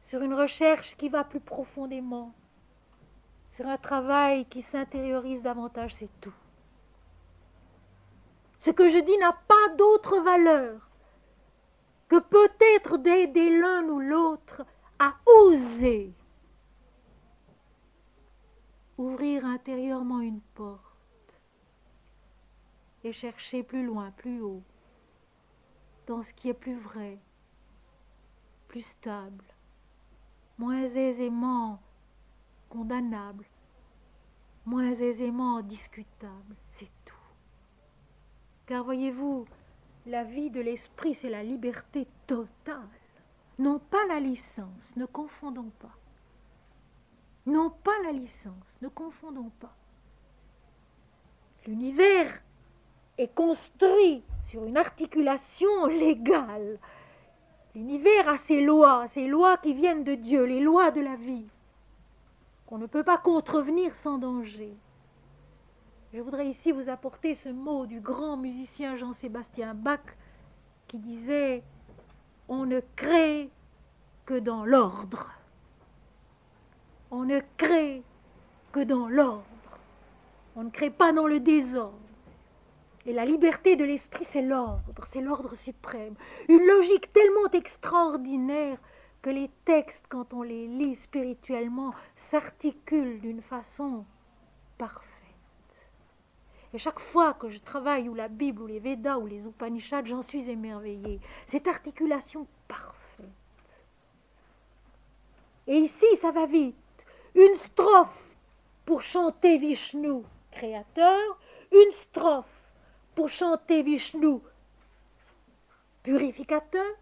A: sur une recherche qui va plus profondément, sur un travail qui s'intériorise davantage, c'est tout. Ce que je dis n'a pas d'autre valeur que peut-être d'aider l'un ou l'autre à oser ouvrir intérieurement une porte et chercher plus loin, plus haut, dans ce qui est plus vrai, plus stable, moins aisément condamnable, moins aisément discutable, c'est tout. Car voyez-vous, la vie de l'esprit, c'est la liberté totale, non pas la licence, ne confondons pas. Non pas la licence, ne confondons pas. L'univers est construit sur une articulation légale. L'univers a ses lois qui viennent de Dieu, les lois de la vie, qu'on ne peut pas contrevenir sans danger. Je voudrais ici vous apporter ce mot du grand musicien Jean-Sébastien Bach qui disait « On ne crée que dans l'ordre ». On ne crée que dans l'ordre. On ne crée pas dans le désordre. Et la liberté de l'esprit, c'est l'ordre suprême. Une logique tellement extraordinaire que les textes, quand on les lit spirituellement, s'articulent d'une façon parfaite. Et chaque fois que je travaille ou la Bible, ou les Védas, ou les Upanishads, j'en suis émerveillée. Cette articulation parfaite. Et ici, ça va vite. Une strophe pour chanter Vishnu, créateur, une strophe pour chanter Vishnu, purificateur,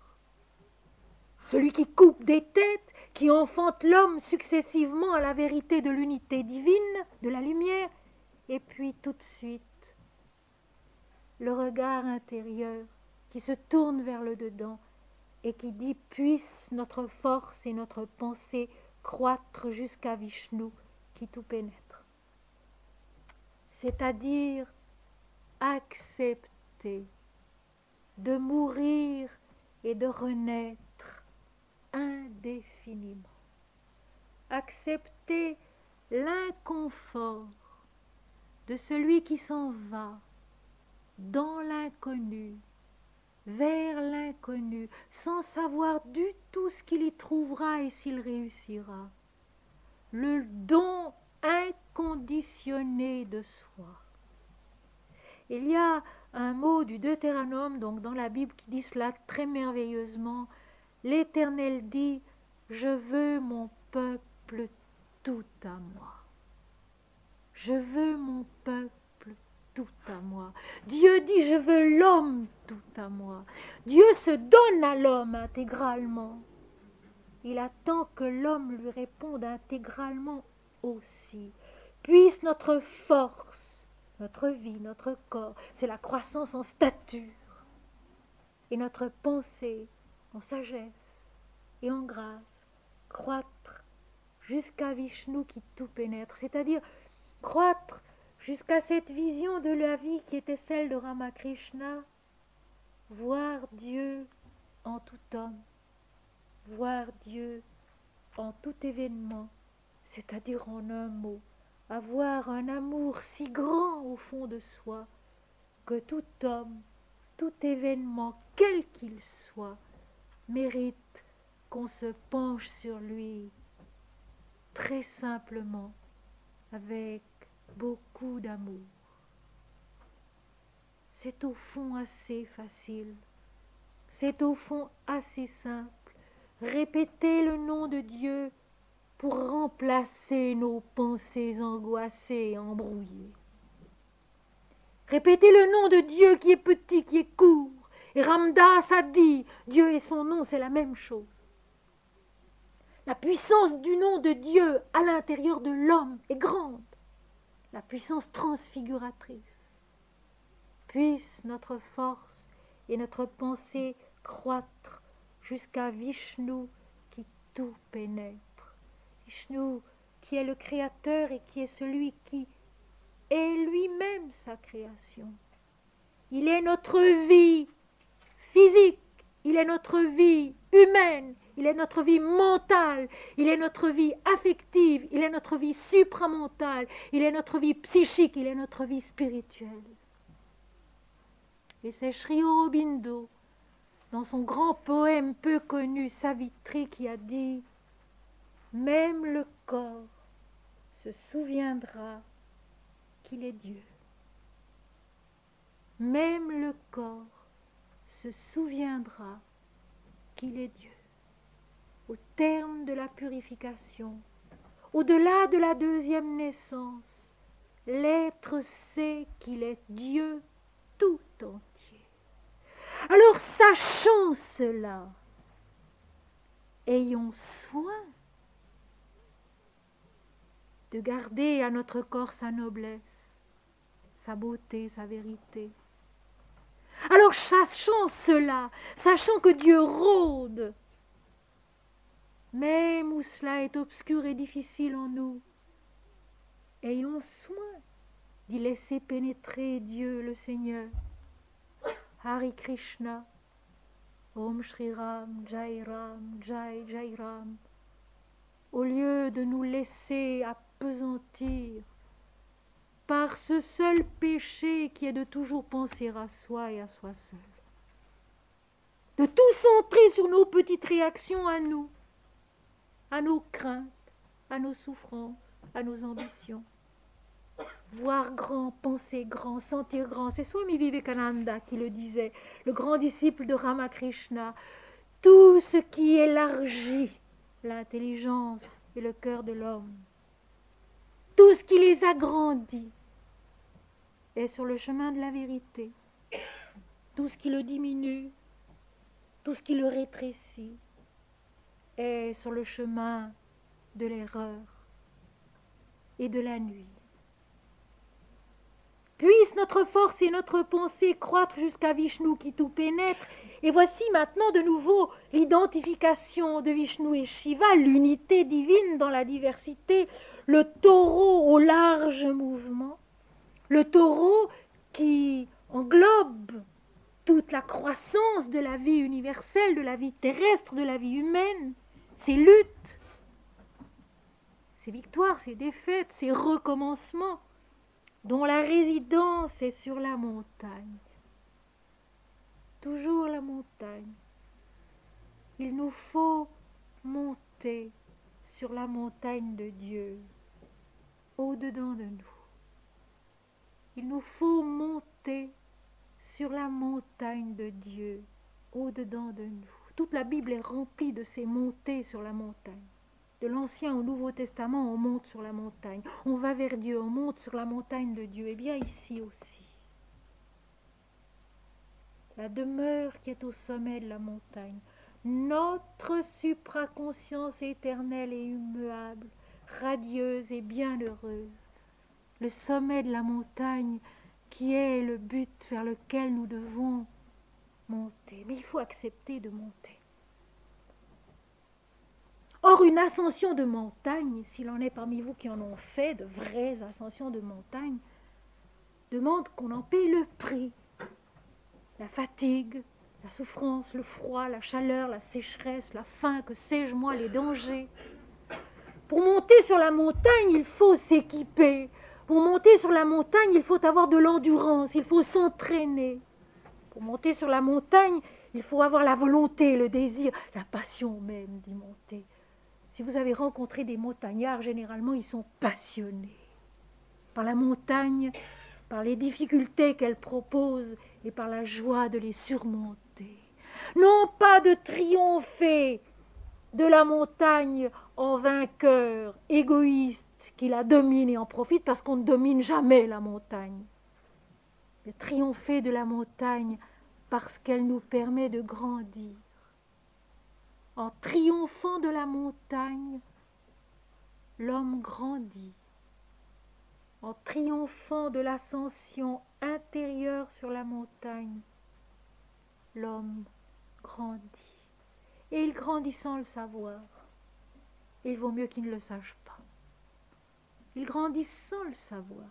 A: celui qui coupe des têtes, qui enfante l'homme successivement à la vérité de l'unité divine, de la lumière, et puis tout de suite, le regard intérieur qui se tourne vers le dedans et qui dit « Puisse notre force et notre pensée croître jusqu'à Vishnu qui tout pénètre ». C'est-à-dire accepter de mourir et de renaître indéfiniment. Accepter l'inconfort de celui qui s'en va dans l'inconnu, vers l'inconnu, sans savoir du tout ce qu'il y trouvera et s'il réussira. Le don inconditionné de soi. Il y a un mot du Deutéronome, donc dans la Bible, qui dit cela très merveilleusement. L'Éternel dit « Je veux mon peuple tout à moi. Je veux mon peuple tout à moi. » Dieu dit « Je veux l'homme tout à moi. » Dieu se donne à l'homme intégralement. Il attend que l'homme lui réponde intégralement aussi. Puisse notre force, notre vie, notre corps, c'est la croissance en stature, et notre pensée en sagesse et en grâce, croître jusqu'à Vishnu qui tout pénètre, c'est-à-dire croître jusqu'à cette vision de la vie qui était celle de Ramakrishna, voir Dieu en tout homme, voir Dieu en tout événement, c'est-à-dire en un mot, avoir un amour si grand au fond de soi que tout homme, tout événement, quel qu'il soit, mérite qu'on se penche sur lui très simplement, avec beaucoup d'amour. C'est au fond assez facile, c'est au fond assez simple. Répéter le nom de Dieu pour remplacer nos pensées angoissées et embrouillées. Répéter le nom de Dieu qui est petit, qui est court. Et Ramdas a dit, Dieu et son nom, c'est la même chose. La puissance du nom de Dieu à l'intérieur de l'homme est grande. La puissance transfiguratrice. Puisse notre force et notre pensée croître jusqu'à Vishnu qui tout pénètre. Vishnu qui est le Créateur et qui est celui qui est lui-même sa création. Il est notre vie physique, il est notre vie humaine, il est notre vie mentale, il est notre vie affective, il est notre vie supramentale, il est notre vie psychique, il est notre vie spirituelle. Et c'est Sri Aurobindo, dans son grand poème peu connu, Savitri, qui a dit « Même le corps se souviendra qu'il est Dieu. Même le corps se souviendra qu'il est Dieu. » Au terme de la purification, au-delà de la deuxième naissance, l'être sait qu'il est Dieu tout entier. Alors sachons cela, ayons soin de garder à notre corps sa noblesse, sa beauté, sa vérité. Alors sachons cela, sachons que Dieu rôde, même où cela est obscur et difficile en nous. Ayons soin d'y laisser pénétrer Dieu le Seigneur. Hari Krishna, Om Shri Ram, Jai Ram, Jai Jai Ram. Au lieu de nous laisser appesantir par ce seul péché qui est de toujours penser à soi et à soi seul. De tout centrer sur nos petites réactions à nous, à nos craintes, à nos souffrances, à nos ambitions. Voir grand, penser grand, sentir grand. C'est Swami Vivekananda qui le disait, le grand disciple de Ramakrishna. Tout ce qui élargit l'intelligence et le cœur de l'homme. Tout ce qui les agrandit est sur le chemin de la vérité. Tout ce qui le diminue, tout ce qui le rétrécit est sur le chemin de l'erreur et de la nuit. Puisse notre force et notre pensée croître jusqu'à Vishnu qui tout pénètre. Et voici maintenant de nouveau l'identification de Vishnu et Shiva, l'unité divine dans la diversité, le taureau au large mouvement, le taureau qui englobe toute la croissance de la vie universelle, de la vie terrestre, de la vie humaine, ses luttes, ses victoires, ses défaites, ses recommencements, dont la résidence est sur la montagne. Toujours la montagne. Il nous faut monter sur la montagne de Dieu, au-dedans de nous. Il nous faut monter sur la montagne de Dieu, au-dedans de nous. Toute la Bible est remplie de ces montées sur la montagne. De l'Ancien au Nouveau Testament, on monte sur la montagne. On va vers Dieu, on monte sur la montagne de Dieu. Et bien ici aussi. La demeure qui est au sommet de la montagne. Notre supraconscience éternelle et immuable, radieuse et bienheureuse. Le sommet de la montagne qui est le but vers lequel nous devons monter. Mais il faut accepter de monter. Or, une ascension de montagne, s'il en est parmi vous qui en ont fait, de vraies ascensions de montagne, demande qu'on en paye le prix. La fatigue, la souffrance, le froid, la chaleur, la sécheresse, la faim, que sais-je moi, les dangers. Pour monter sur la montagne, il faut s'équiper. Pour monter sur la montagne, il faut avoir de l'endurance, il faut s'entraîner. Pour monter sur la montagne, il faut avoir la volonté, le désir, la passion même d'y monter. Si vous avez rencontré des montagnards, généralement, ils sont passionnés par la montagne, par les difficultés qu'elle propose et par la joie de les surmonter. Non pas de triompher de la montagne en vainqueur égoïste qui la domine et en profite, parce qu'on ne domine jamais la montagne. De triompher de la montagne parce qu'elle nous permet de grandir. En triomphant de la montagne, l'homme grandit. En triomphant de l'ascension intérieure sur la montagne, l'homme grandit. Et il grandit sans le savoir. Il vaut mieux qu'il ne le sache pas. Il grandit sans le savoir.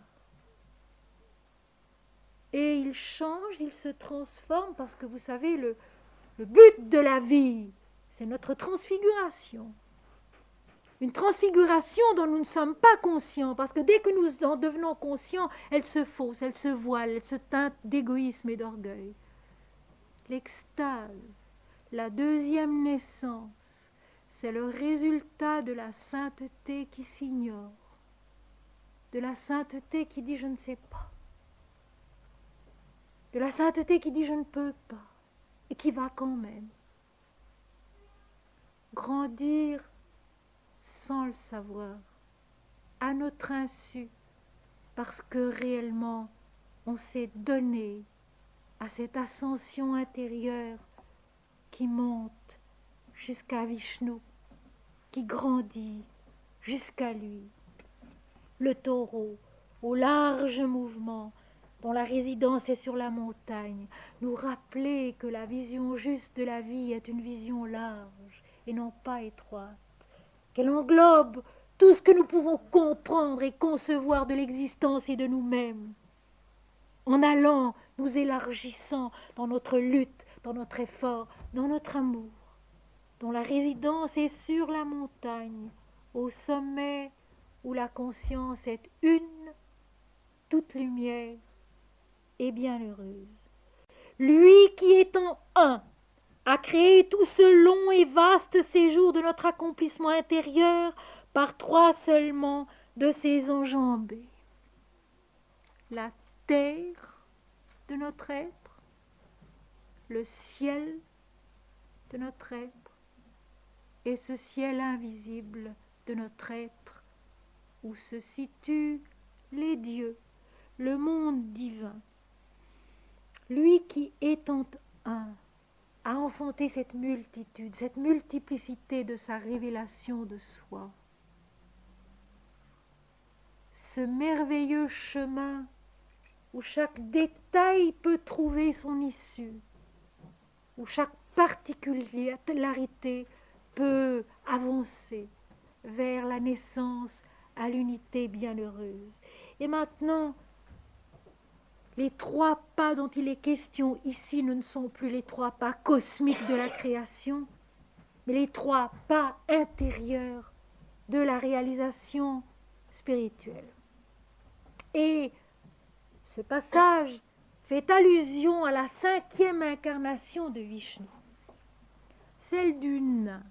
A: Et il change, il se transforme, parce que vous savez, le but de la vie, c'est notre transfiguration. Une transfiguration dont nous ne sommes pas conscients, parce que dès que nous en devenons conscients, elle se fausse, elle se voile, elle se teinte d'égoïsme et d'orgueil. L'extase, la deuxième naissance, c'est le résultat de la sainteté qui s'ignore, de la sainteté qui dit « je ne sais pas », de la sainteté qui dit « je ne peux pas » et qui va quand même. Grandir sans le savoir, à notre insu, parce que réellement on s'est donné à cette ascension intérieure qui monte jusqu'à Vishnu, qui grandit jusqu'à lui. Le taureau, au large mouvement, dont la résidence est sur la montagne, nous rappeler que la vision juste de la vie est une vision large et non pas étroite, qu'elle englobe tout ce que nous pouvons comprendre et concevoir de l'existence et de nous-mêmes, en allant nous élargissant dans notre lutte, dans notre effort, dans notre amour, dont la résidence est sur la montagne, au sommet où la conscience est une, toute lumière et bienheureuse. Lui qui étant un, a créé tout ce long et vaste séjour de notre accomplissement intérieur par trois seulement de ses enjambées. La terre de notre être, le ciel de notre être est ce ciel invisible de notre être, où se situent les dieux, le monde divin. Lui qui, étant un, a enfanté cette multitude, cette multiplicité de sa révélation de soi. Ce merveilleux chemin où chaque détail peut trouver son issue, où chaque particularité peut avancer vers la naissance à l'unité bienheureuse. Et maintenant, les 3 pas dont il est question ici ne sont plus les 3 pas cosmiques de la création, mais les 3 pas intérieurs de la réalisation spirituelle. Et ce passage fait allusion à la 5e incarnation de Vishnu, celle du nain,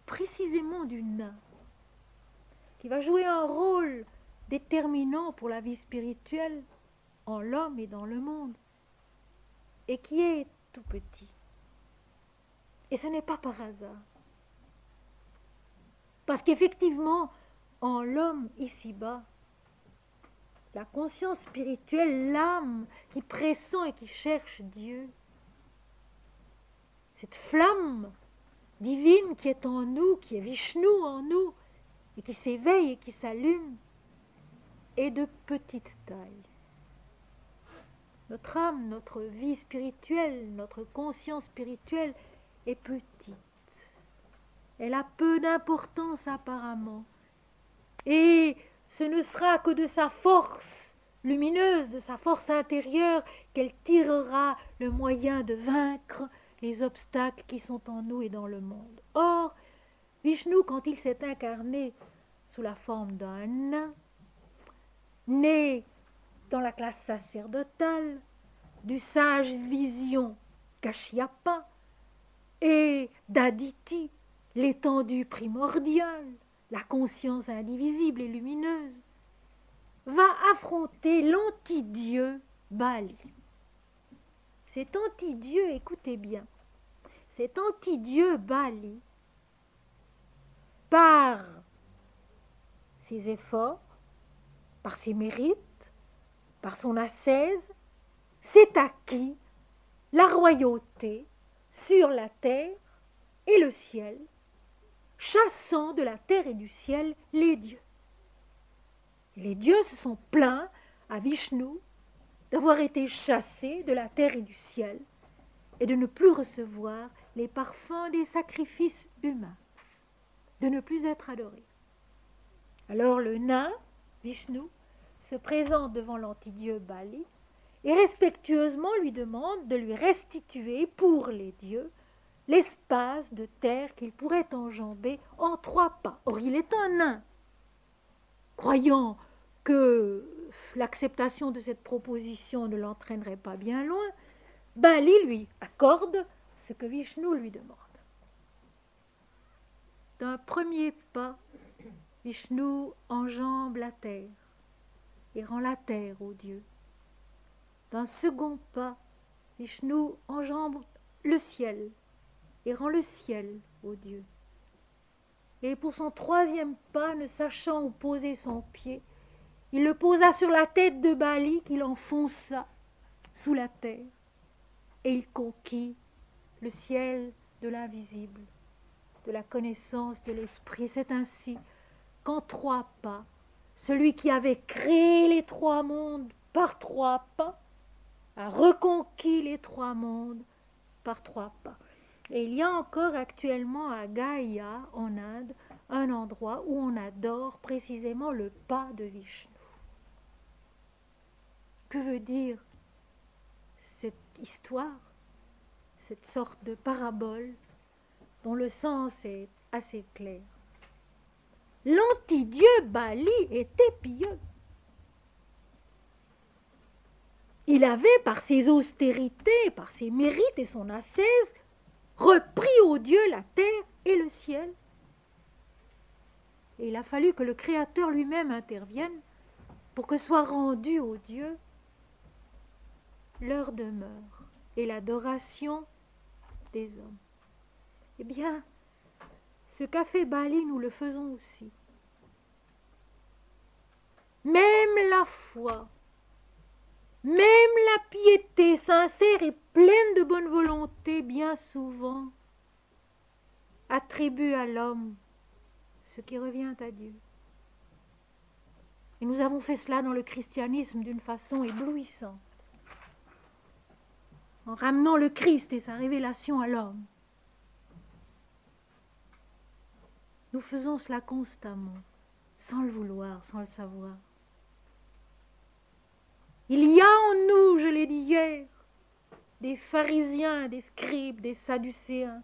A: précisément du nain, qui va jouer un rôle déterminant pour la vie spirituelle en l'homme et dans le monde, et qui est tout petit. Et ce n'est pas par hasard. Parce qu'effectivement, en l'homme ici-bas, la conscience spirituelle, l'âme qui pressent et qui cherche Dieu, cette flamme divine qui est en nous, qui est Vishnu en nous, et qui s'éveille et qui s'allume, est de petite taille. Notre âme, notre vie spirituelle, notre conscience spirituelle est petite. Elle a peu d'importance apparemment. Et ce ne sera que de sa force lumineuse, de sa force intérieure, qu'elle tirera le moyen de vaincre les obstacles qui sont en nous et dans le monde. Or, Vishnu, quand il s'est incarné sous la forme d'un nain, né dans la classe sacerdotale, du sage vision Kashyapa et d'Aditi, l'étendue primordiale, la conscience indivisible et lumineuse, va affronter l'anti-dieu Bali. Cet anti-dieu, écoutez bien, cet anti-dieu Bali, par ses efforts, par ses mérites, par son ascèse, s'est acquis la royauté sur la terre et le ciel, chassant de la terre et du ciel les dieux. Les dieux se sont plaints à Vishnu d'avoir été chassés de la terre et du ciel et de ne plus recevoir les parfums des sacrifices humains, de ne plus être adorés. Alors le nain, Vishnu, se présente devant l'antidieu Bali et respectueusement lui demande de lui restituer pour les dieux l'espace de terre qu'il pourrait enjamber en 3 pas. Or, il est un nain. Croyant que l'acceptation de cette proposition ne l'entraînerait pas bien loin, Bali lui accorde ce que Vishnu lui demande. D'un premier pas, Vishnu enjambe la terre et rend la terre aux dieux. D'un second pas, Vishnu enjambe le ciel et rend le ciel aux dieux. Et pour son 3e pas, ne sachant où poser son pied, il le posa sur la tête de Bali qu'il enfonça sous la terre, et il conquit le ciel de l'invisible, de la connaissance de l'esprit. C'est ainsi qu'en 3 pas, celui qui avait créé les 3 mondes par 3 pas a reconquis les 3 mondes par 3 pas. Et il y a encore actuellement à Gaya, en Inde, un endroit où on adore précisément le pas de Vishnu. Que veut dire cette histoire, cette sorte de parabole dont le sens est assez clair? L'antidieu Bali était pieux. Il avait, par ses austérités, par ses mérites et son ascèse, repris aux dieux la terre et le ciel. Et il a fallu que le Créateur lui-même intervienne pour que soit rendue aux dieux leur demeure et l'adoration des hommes. Eh bien, ce qu'a fait Bali, nous le faisons aussi. Même la foi, même la piété sincère et pleine de bonne volonté, bien souvent, attribue à l'homme ce qui revient à Dieu. Et nous avons fait cela dans le christianisme d'une façon éblouissante, en ramenant le Christ et sa révélation à l'homme. Nous faisons cela constamment, sans le vouloir, sans le savoir. Il y a en nous, je l'ai dit hier, des pharisiens, des scribes, des sadducéens,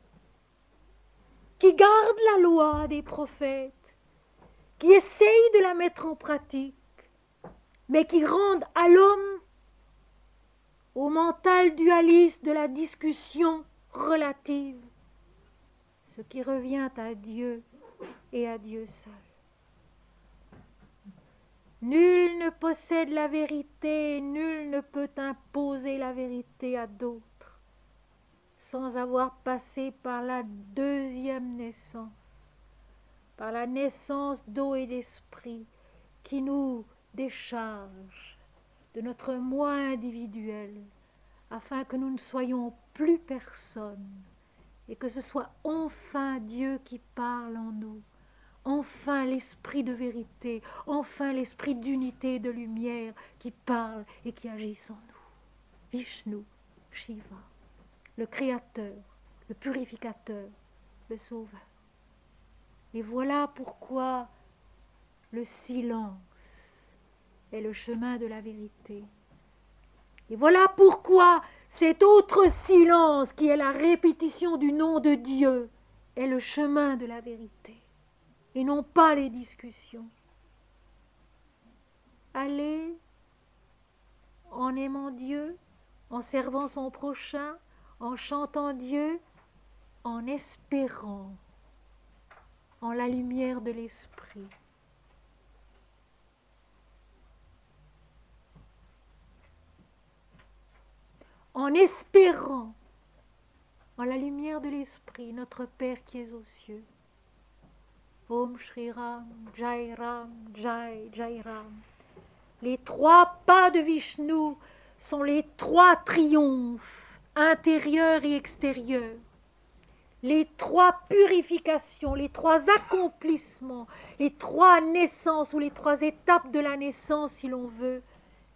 A: qui gardent la loi des prophètes, qui essayent de la mettre en pratique, mais qui rendent à l'homme, au mental dualiste de la discussion relative, ce qui revient à Dieu et à Dieu seul. Nul ne possède la vérité, nul ne peut imposer la vérité à d'autres, sans avoir passé par la deuxième naissance, par la naissance d'eau et d'esprit, qui nous décharge de notre moi individuel, afin que nous ne soyons plus personne, et que ce soit enfin Dieu qui parle en nous, enfin l'esprit de vérité, enfin l'esprit d'unité et de lumière qui parle et qui agit en nous. Vishnu, Shiva, le Créateur, le Purificateur, le Sauveur. Et voilà pourquoi le silence est le chemin de la vérité. Et voilà pourquoi cet autre silence qui est la répétition du nom de Dieu est le chemin de la vérité, et non pas les discussions. Aller en aimant Dieu, en servant son prochain, en chantant Dieu, en espérant en la lumière de l'esprit. En espérant en la lumière de l'esprit, notre Père qui est aux cieux. Om Shri Ram, Jai Ram, Jai, Jai Ram. Les trois pas de Vishnu sont les trois triomphes, intérieurs et extérieurs. Les trois purifications, les trois accomplissements, les trois naissances ou les trois étapes de la naissance, si l'on veut,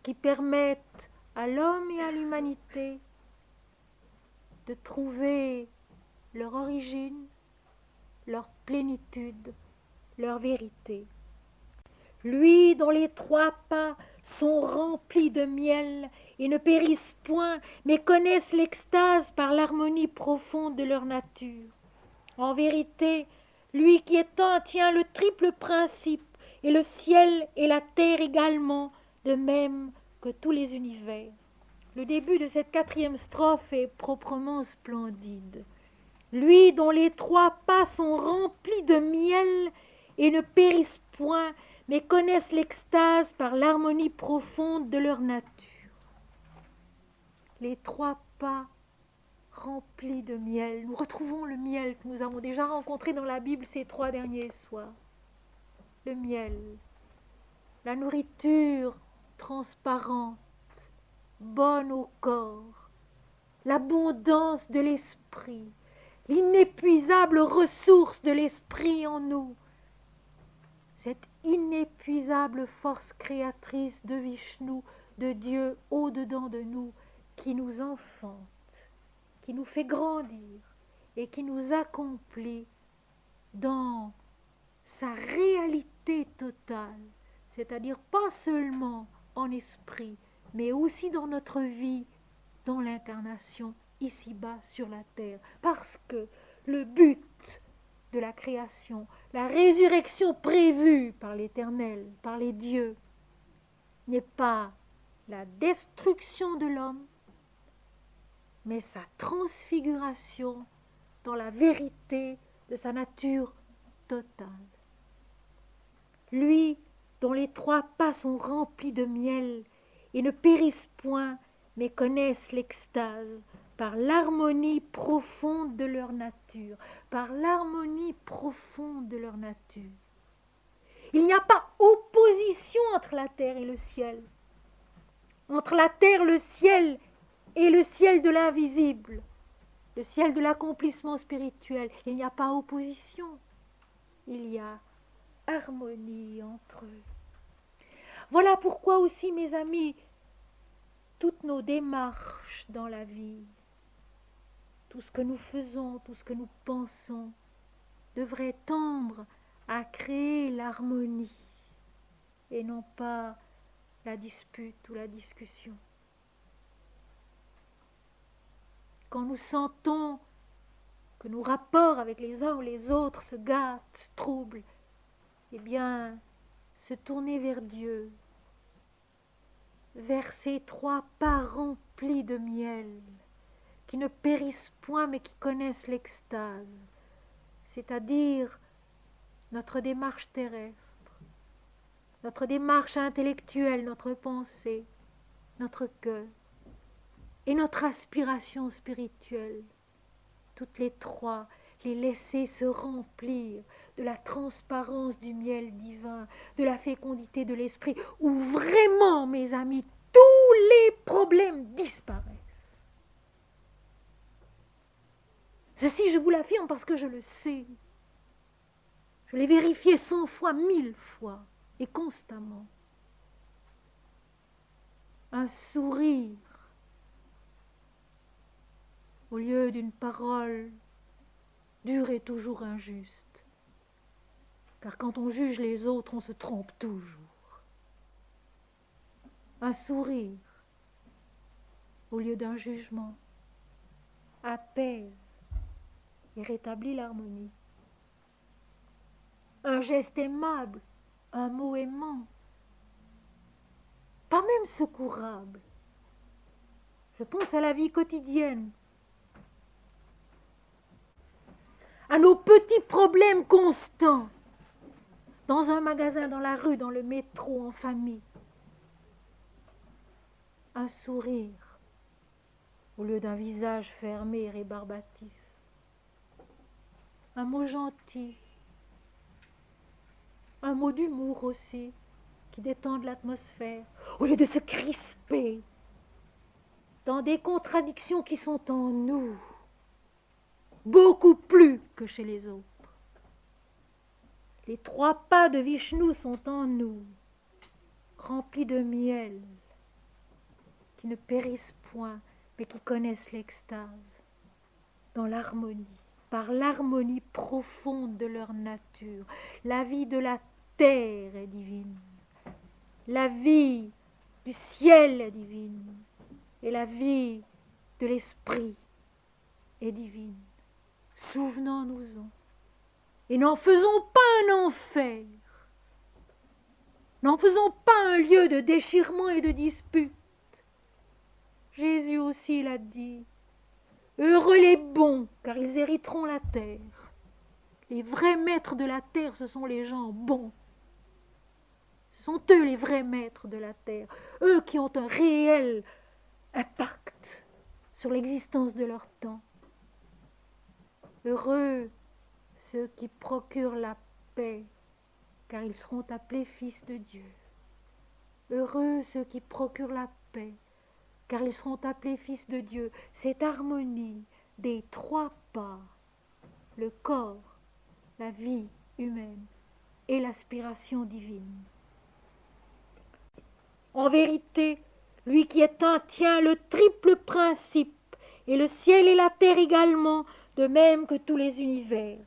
A: qui permettent à l'homme et à l'humanité de trouver leur origine, leur plénitude, leur vérité. Lui dont les trois pas sont remplis de miel et ne périssent point, mais connaissent l'extase par l'harmonie profonde de leur nature. En vérité, lui qui est un tient le triple principe, et le ciel et la terre également, de même que tous les univers. Le début de cette 4e strophe est proprement splendide. Lui dont les trois pas sont remplis de miel et ne périssent point, mais connaissent l'extase par l'harmonie profonde de leur nature. Les trois pas remplis de miel. Nous retrouvons le miel que nous avons déjà rencontré dans la Bible ces 3 derniers soirs. Le miel, la nourriture transparente, bonne au corps, l'abondance de l'esprit, l'inépuisable ressource de l'esprit en nous, cette inépuisable force créatrice de Vishnu, de Dieu au-dedans de nous, qui nous enfante, qui nous fait grandir et qui nous accomplit dans sa réalité totale, c'est-à-dire pas seulement en esprit, mais aussi dans notre vie, dans l'incarnation, ici-bas sur la terre. Parce que le but de la création, la résurrection prévue par l'Éternel, par les dieux, n'est pas la destruction de l'homme, mais sa transfiguration dans la vérité de sa nature totale. Lui dont les trois pas sont remplis de miel et ne périssent point, mais connaissent l'extase par l'harmonie profonde de leur nature, par l'harmonie profonde de leur nature. Il n'y a pas opposition entre la terre et le ciel, entre la terre, le ciel et le ciel de l'invisible, le ciel de l'accomplissement spirituel. Il n'y a pas opposition, il y a harmonie entre eux. Voilà pourquoi aussi, mes amis, toutes nos démarches dans la vie, tout ce que nous faisons, tout ce que nous pensons, devrait tendre à créer l'harmonie et non pas la dispute ou la discussion. Quand nous sentons que nos rapports avec les uns ou les autres se gâtent, se troublent, eh bien, se tourner vers Dieu, vers ces 3 pas remplis de miel, qui ne périssent point mais qui connaissent l'extase, c'est-à-dire notre démarche terrestre, notre démarche intellectuelle, notre pensée, notre cœur et notre aspiration spirituelle, toutes les 3, les laisser se remplir de la transparence du miel divin, de la fécondité de l'esprit, où vraiment, mes amis, tous les problèmes disparaissent. Ceci, je vous l'affirme parce que je le sais. Je l'ai vérifié 100 fois, 1000 fois, et constamment. Un sourire, au lieu d'une parole dure et toujours injuste. Car quand on juge les autres, on se trompe toujours. Un sourire, au lieu d'un jugement, apaise et rétablit l'harmonie. Un geste aimable, un mot aimant, pas même secourable. Je pense à la vie quotidienne, à nos petits problèmes constants, dans un magasin, dans la rue, dans le métro, en famille. Un sourire, au lieu d'un visage fermé et rébarbatif. Un mot gentil, un mot d'humour aussi, qui détende l'atmosphère, au lieu de se crisper dans des contradictions qui sont en nous, beaucoup plus que chez les autres. Les 3 pas de Vishnu sont en nous, remplis de miel, qui ne périssent point, mais qui connaissent l'extase, dans l'harmonie, par l'harmonie profonde de leur nature. La vie de la terre est divine, la vie du ciel est divine, et la vie de l'esprit est divine. Souvenons-nous-en, et n'en faisons pas un enfer, n'en faisons pas un lieu de déchirement et de dispute. Jésus aussi l'a dit, heureux les bons, car ils hériteront la terre. Les vrais maîtres de la terre, ce sont les gens bons. Ce sont eux les vrais maîtres de la terre, eux qui ont un réel impact sur l'existence de leur temps. Heureux ceux qui procurent la paix, car ils seront appelés fils de Dieu. Heureux ceux qui procurent la paix, car ils seront appelés fils de Dieu. Cette harmonie des 3 pas, le corps, la vie humaine et l'aspiration divine. En vérité, lui qui est un tient le triple principe, et le ciel et la terre également, de même que tous les univers.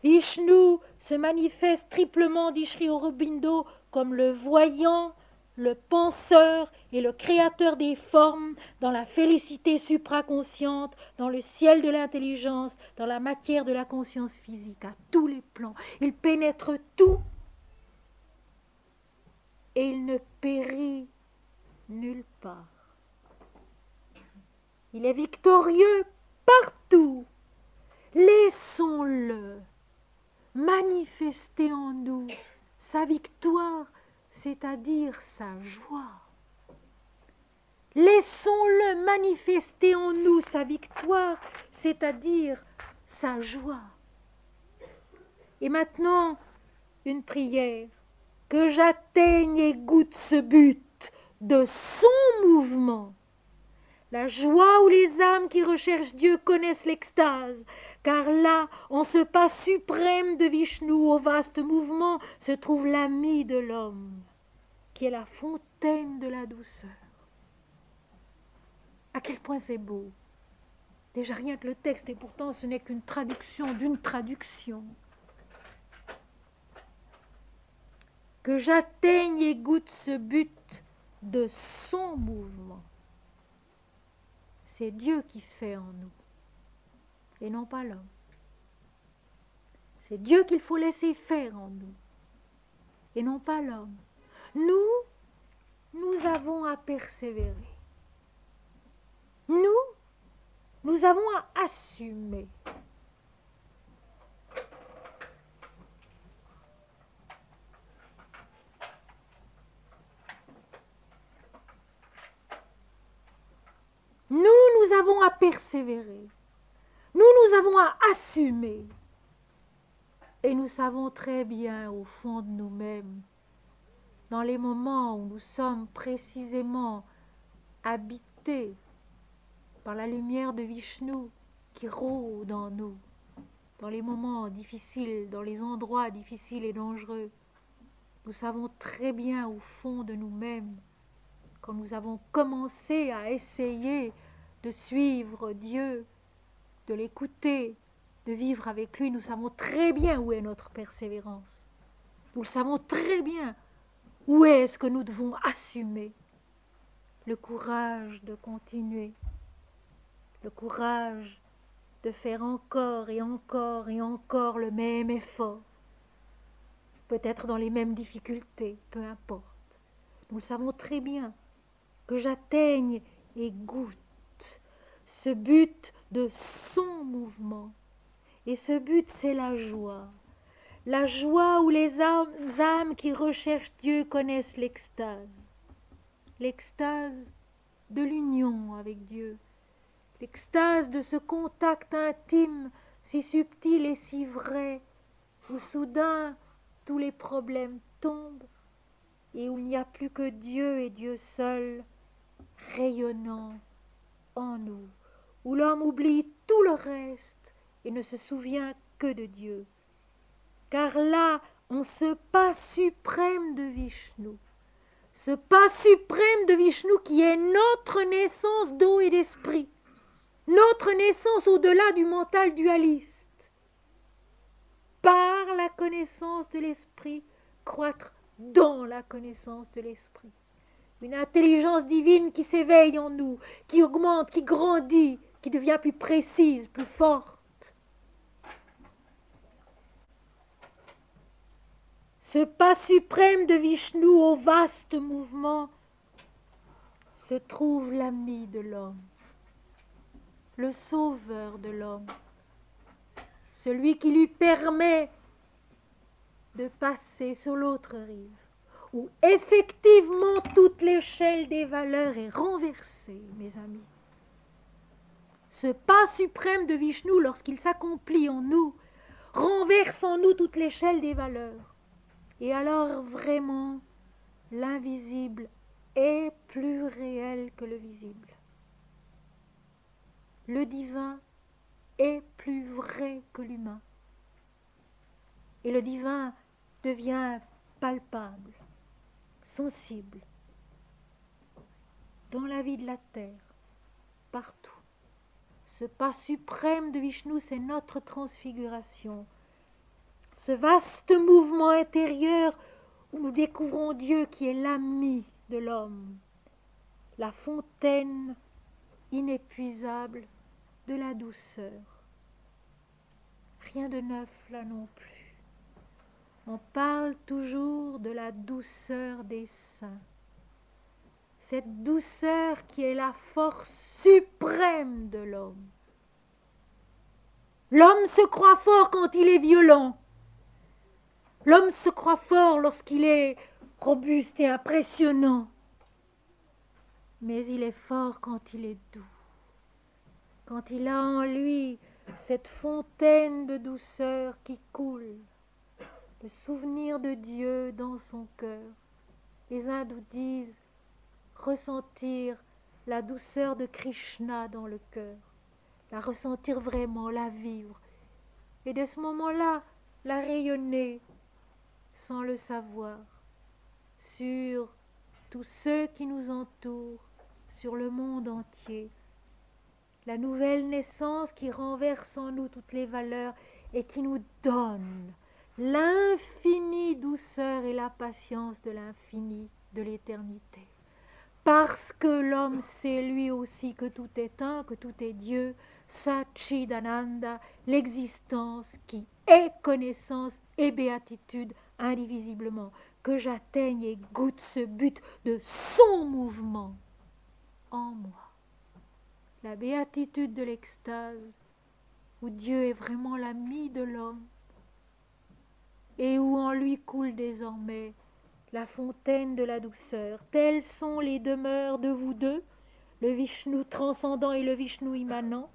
A: Vishnu se manifeste triplement, dit Sri Aurobindo, comme le voyant, le penseur et le créateur des formes, dans la félicité supraconsciente, dans le ciel de l'intelligence, dans la matière de la conscience physique, à tous les plans. Il pénètre tout et il ne périt nulle part. Il est victorieux partout. Laissons-le manifester en nous sa victoire, c'est-à-dire sa joie. Laissons-le manifester en nous sa victoire, c'est-à-dire sa joie. Et maintenant, une prière, que j'atteigne et goûte ce but de son mouvement. La joie où les âmes qui recherchent Dieu connaissent l'extase, car là, en ce pas suprême de Vishnu au vaste mouvement, se trouve l'ami de l'homme, qui est la fontaine de la douceur. À quel point c'est beau! Déjà rien que le texte, et pourtant ce n'est qu'une traduction d'une traduction. Que j'atteigne et goûte ce but de son mouvement. C'est Dieu qui fait en nous, et non pas l'homme. C'est Dieu qu'il faut laisser faire en nous, et non pas l'homme. Nous avons à persévérer. Nous avons à assumer. Nous avons à persévérer. Nous avons à assumer. Et nous savons très bien au fond de nous-mêmes, dans les moments où nous sommes précisément habités par la lumière de Vishnu qui rôde en nous, dans les moments difficiles, dans les endroits difficiles et dangereux, nous savons très bien au fond de nous-mêmes, quand nous avons commencé à essayer de suivre Dieu, de l'écouter, de vivre avec lui, nous savons très bien où est notre persévérance. Nous savons très bien où est-ce que nous devons assumer le courage de continuer, le courage de faire encore et encore et encore le même effort, peut-être dans les mêmes difficultés, peu importe. Nous savons très bien que j'atteigne et goûte ce but de son mouvement. Et ce but, c'est la joie. La joie où les âmes qui recherchent Dieu connaissent l'extase. L'extase de l'union avec Dieu. L'extase de ce contact intime si subtil et si vrai, où soudain tous les problèmes tombent et où il n'y a plus que Dieu et Dieu seul rayonnant en nous, où l'homme oublie tout le reste et ne se souvient que de Dieu. Car là, en ce pas suprême de Vishnu, ce pas suprême de Vishnu qui est notre naissance d'eau et d'esprit, notre naissance au-delà du mental dualiste, par la connaissance de l'esprit, croître dans la connaissance de l'esprit. Une intelligence divine qui s'éveille en nous, qui augmente, qui grandit, qui devient plus précise, plus forte. Ce pas suprême de Vishnu au vaste mouvement se trouve l'ami de l'homme, le sauveur de l'homme, celui qui lui permet de passer sur l'autre rive, où effectivement toute l'échelle des valeurs est renversée, mes amis. Ce pas suprême de Vishnu, lorsqu'il s'accomplit en nous, renverse en nous toute l'échelle des valeurs. Et alors vraiment, l'invisible est plus réel que le visible. Le divin est plus vrai que l'humain. Et le divin devient palpable, sensible, dans la vie de la terre, partout. Ce pas suprême de Vishnu, c'est notre transfiguration. Ce vaste mouvement intérieur où nous découvrons Dieu qui est l'ami de l'homme, la fontaine inépuisable de la douceur. Rien de neuf là non plus. On parle toujours de la douceur des saints. Cette douceur qui est la force suprême de l'homme. L'homme se croit fort quand il est violent. L'homme se croit fort lorsqu'il est robuste et impressionnant. mais il est fort quand il est doux, quand il a en lui cette fontaine de douceur qui coule, le souvenir de Dieu dans son cœur. Les hindous disent ressentir la douceur de Krishna dans le cœur, la ressentir vraiment, la vivre, et de ce moment-là, la rayonner sans le savoir sur tous ceux qui nous entourent, sur le monde entier. La nouvelle naissance qui renverse en nous toutes les valeurs et qui nous donne l'infinie douceur et la patience de l'infini, de l'éternité. Parce que l'homme sait lui aussi que tout est un, que tout est Dieu, Satchidananda, l'existence qui est connaissance et béatitude indivisiblement, que j'atteigne et goûte ce but de son mouvement en moi. La béatitude de l'extase, où Dieu est vraiment l'ami de l'homme, et où en lui coule désormais la fontaine de la douceur. Telles sont les demeures de vous deux, le Vishnu transcendant et le Vishnu immanent,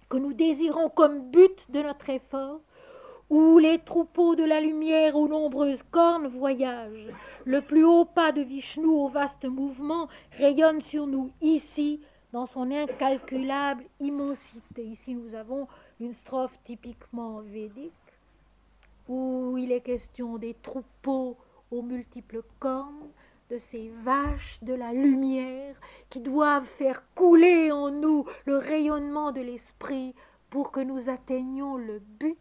A: que nous désirons comme but de notre effort, où les troupeaux de la lumière aux nombreuses cornes voyagent. Le plus haut pas de Vishnu au vaste mouvement rayonne sur nous ici, dans son incalculable immensité. Ici nous avons une strophe typiquement védique, où il est question des troupeaux aux multiples cornes, de ces vaches de la lumière qui doivent faire couler en nous le rayonnement de l'esprit pour que nous atteignions le but,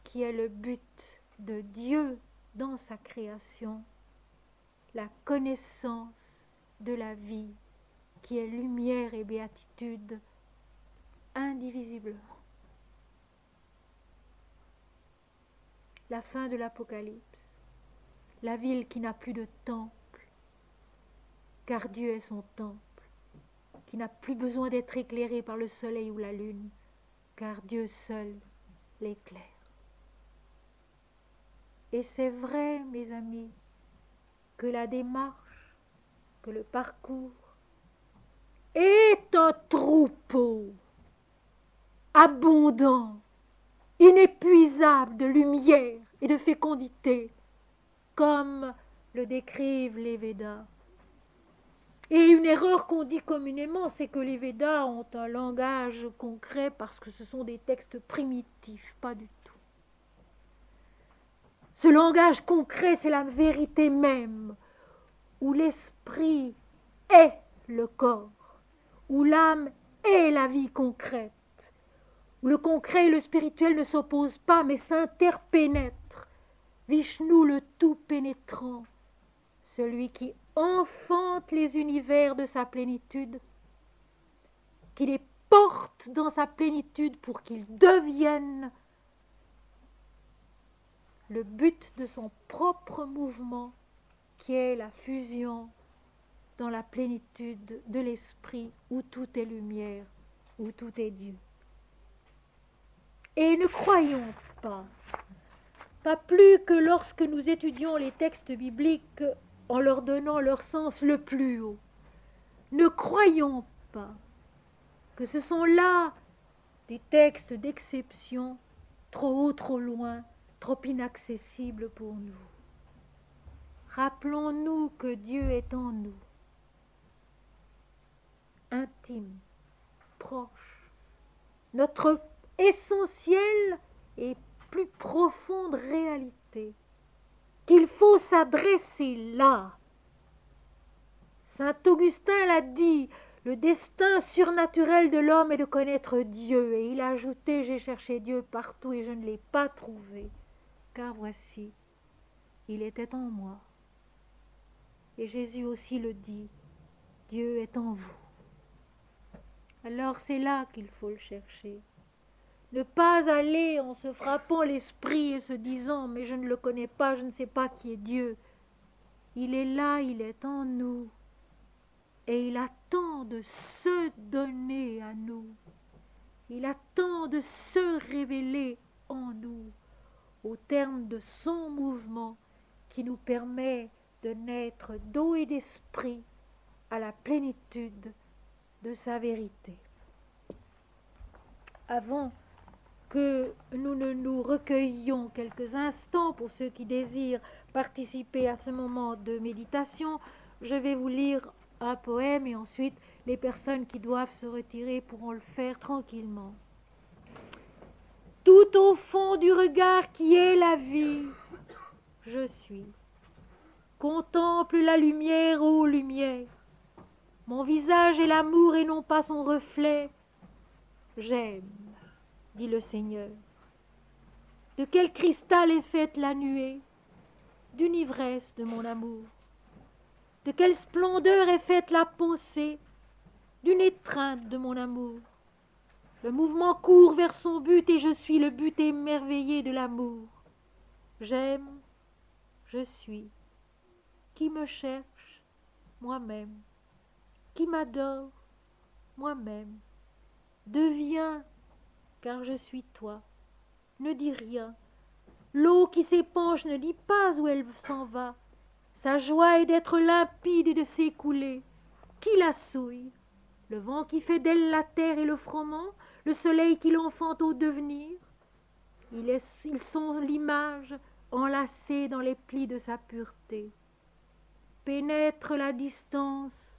A: qui est le but de Dieu dans sa création, la connaissance de la vie, qui est lumière et béatitude indivisiblement. La fin de l'Apocalypse, la ville qui n'a plus de temple, car Dieu est son temple, qui n'a plus besoin d'être éclairée par le soleil ou la lune, car Dieu seul l'éclaire. Et c'est vrai, mes amis, que la démarche, que le parcours est un troupeau abondant, inépuisable de lumière et de fécondité, comme le décrivent les Védas. Et une erreur qu'on dit communément, c'est que les Védas ont un langage concret parce que ce sont des textes primitifs, pas du tout. Ce langage concret, c'est la vérité même, où l'esprit est le corps, où l'âme est la vie concrète, où le concret et le spirituel ne s'opposent pas, mais s'interpénètrent. Vishnu, le tout pénétrant, celui qui enfante les univers de sa plénitude, qui les porte dans sa plénitude pour qu'ils deviennent le but de son propre mouvement, qui est la fusion dans la plénitude de l'esprit, où tout est lumière, où tout est Dieu. Et ne croyons pas plus que lorsque nous étudions les textes bibliques en leur donnant leur sens le plus haut, ne croyons pas que ce sont là des textes d'exception, trop haut, trop loin, trop inaccessibles pour nous. Rappelons-nous que Dieu est en nous, intime, proche, notre essentielle et plus profonde réalité, qu'il faut s'adresser là. Saint Augustin l'a dit, le destin surnaturel de l'homme est de connaître Dieu, et il a ajouté, j'ai cherché Dieu partout et je ne l'ai pas trouvé, car voici, il était en moi. Et Jésus aussi le dit, Dieu est en vous. Alors c'est là qu'il faut le chercher. Ne pas aller en se frappant l'esprit et se disant « mais je ne le connais pas, je ne sais pas qui est Dieu ». Il est là, il est en nous. Et il attend de se donner à nous. Il attend de se révéler en nous au terme de son mouvement qui nous permet de naître d'eau et d'esprit à la plénitude de sa vérité. Avant que nous ne nous recueillions quelques instants pour ceux qui désirent participer à ce moment de méditation, je vais vous lire un poème et ensuite les personnes qui doivent se retirer pourront le faire tranquillement. Tout au fond du regard qui est la vie, je suis. Contemple la lumière, ô lumière. Mon visage est l'amour et non pas son reflet. J'aime, dit le Seigneur. De quel cristal est faite la nuée? D'une ivresse de mon amour. De quelle splendeur est faite la pensée? D'une étreinte de mon amour. Le mouvement court vers son but et je suis le but émerveillé de l'amour. J'aime, je suis. Qui me cherche? Moi-même. Qui m'adore? Moi-même. Deviens, car je suis toi. Ne dis rien. L'eau qui s'épanche ne dit pas où elle s'en va. Sa joie est d'être limpide et de s'écouler. Qui la souille? Le vent qui fait d'elle la terre et le froment, le soleil qui l'enfante au devenir. Ils sont l'image enlacée dans les plis de sa pureté. Pénètre la distance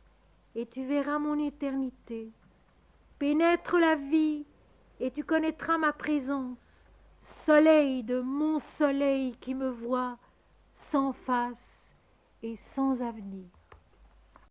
A: et tu verras mon éternité. Pénètre la vie et tu connaîtras ma présence. Soleil de mon soleil qui me voit sans face et sans avenir.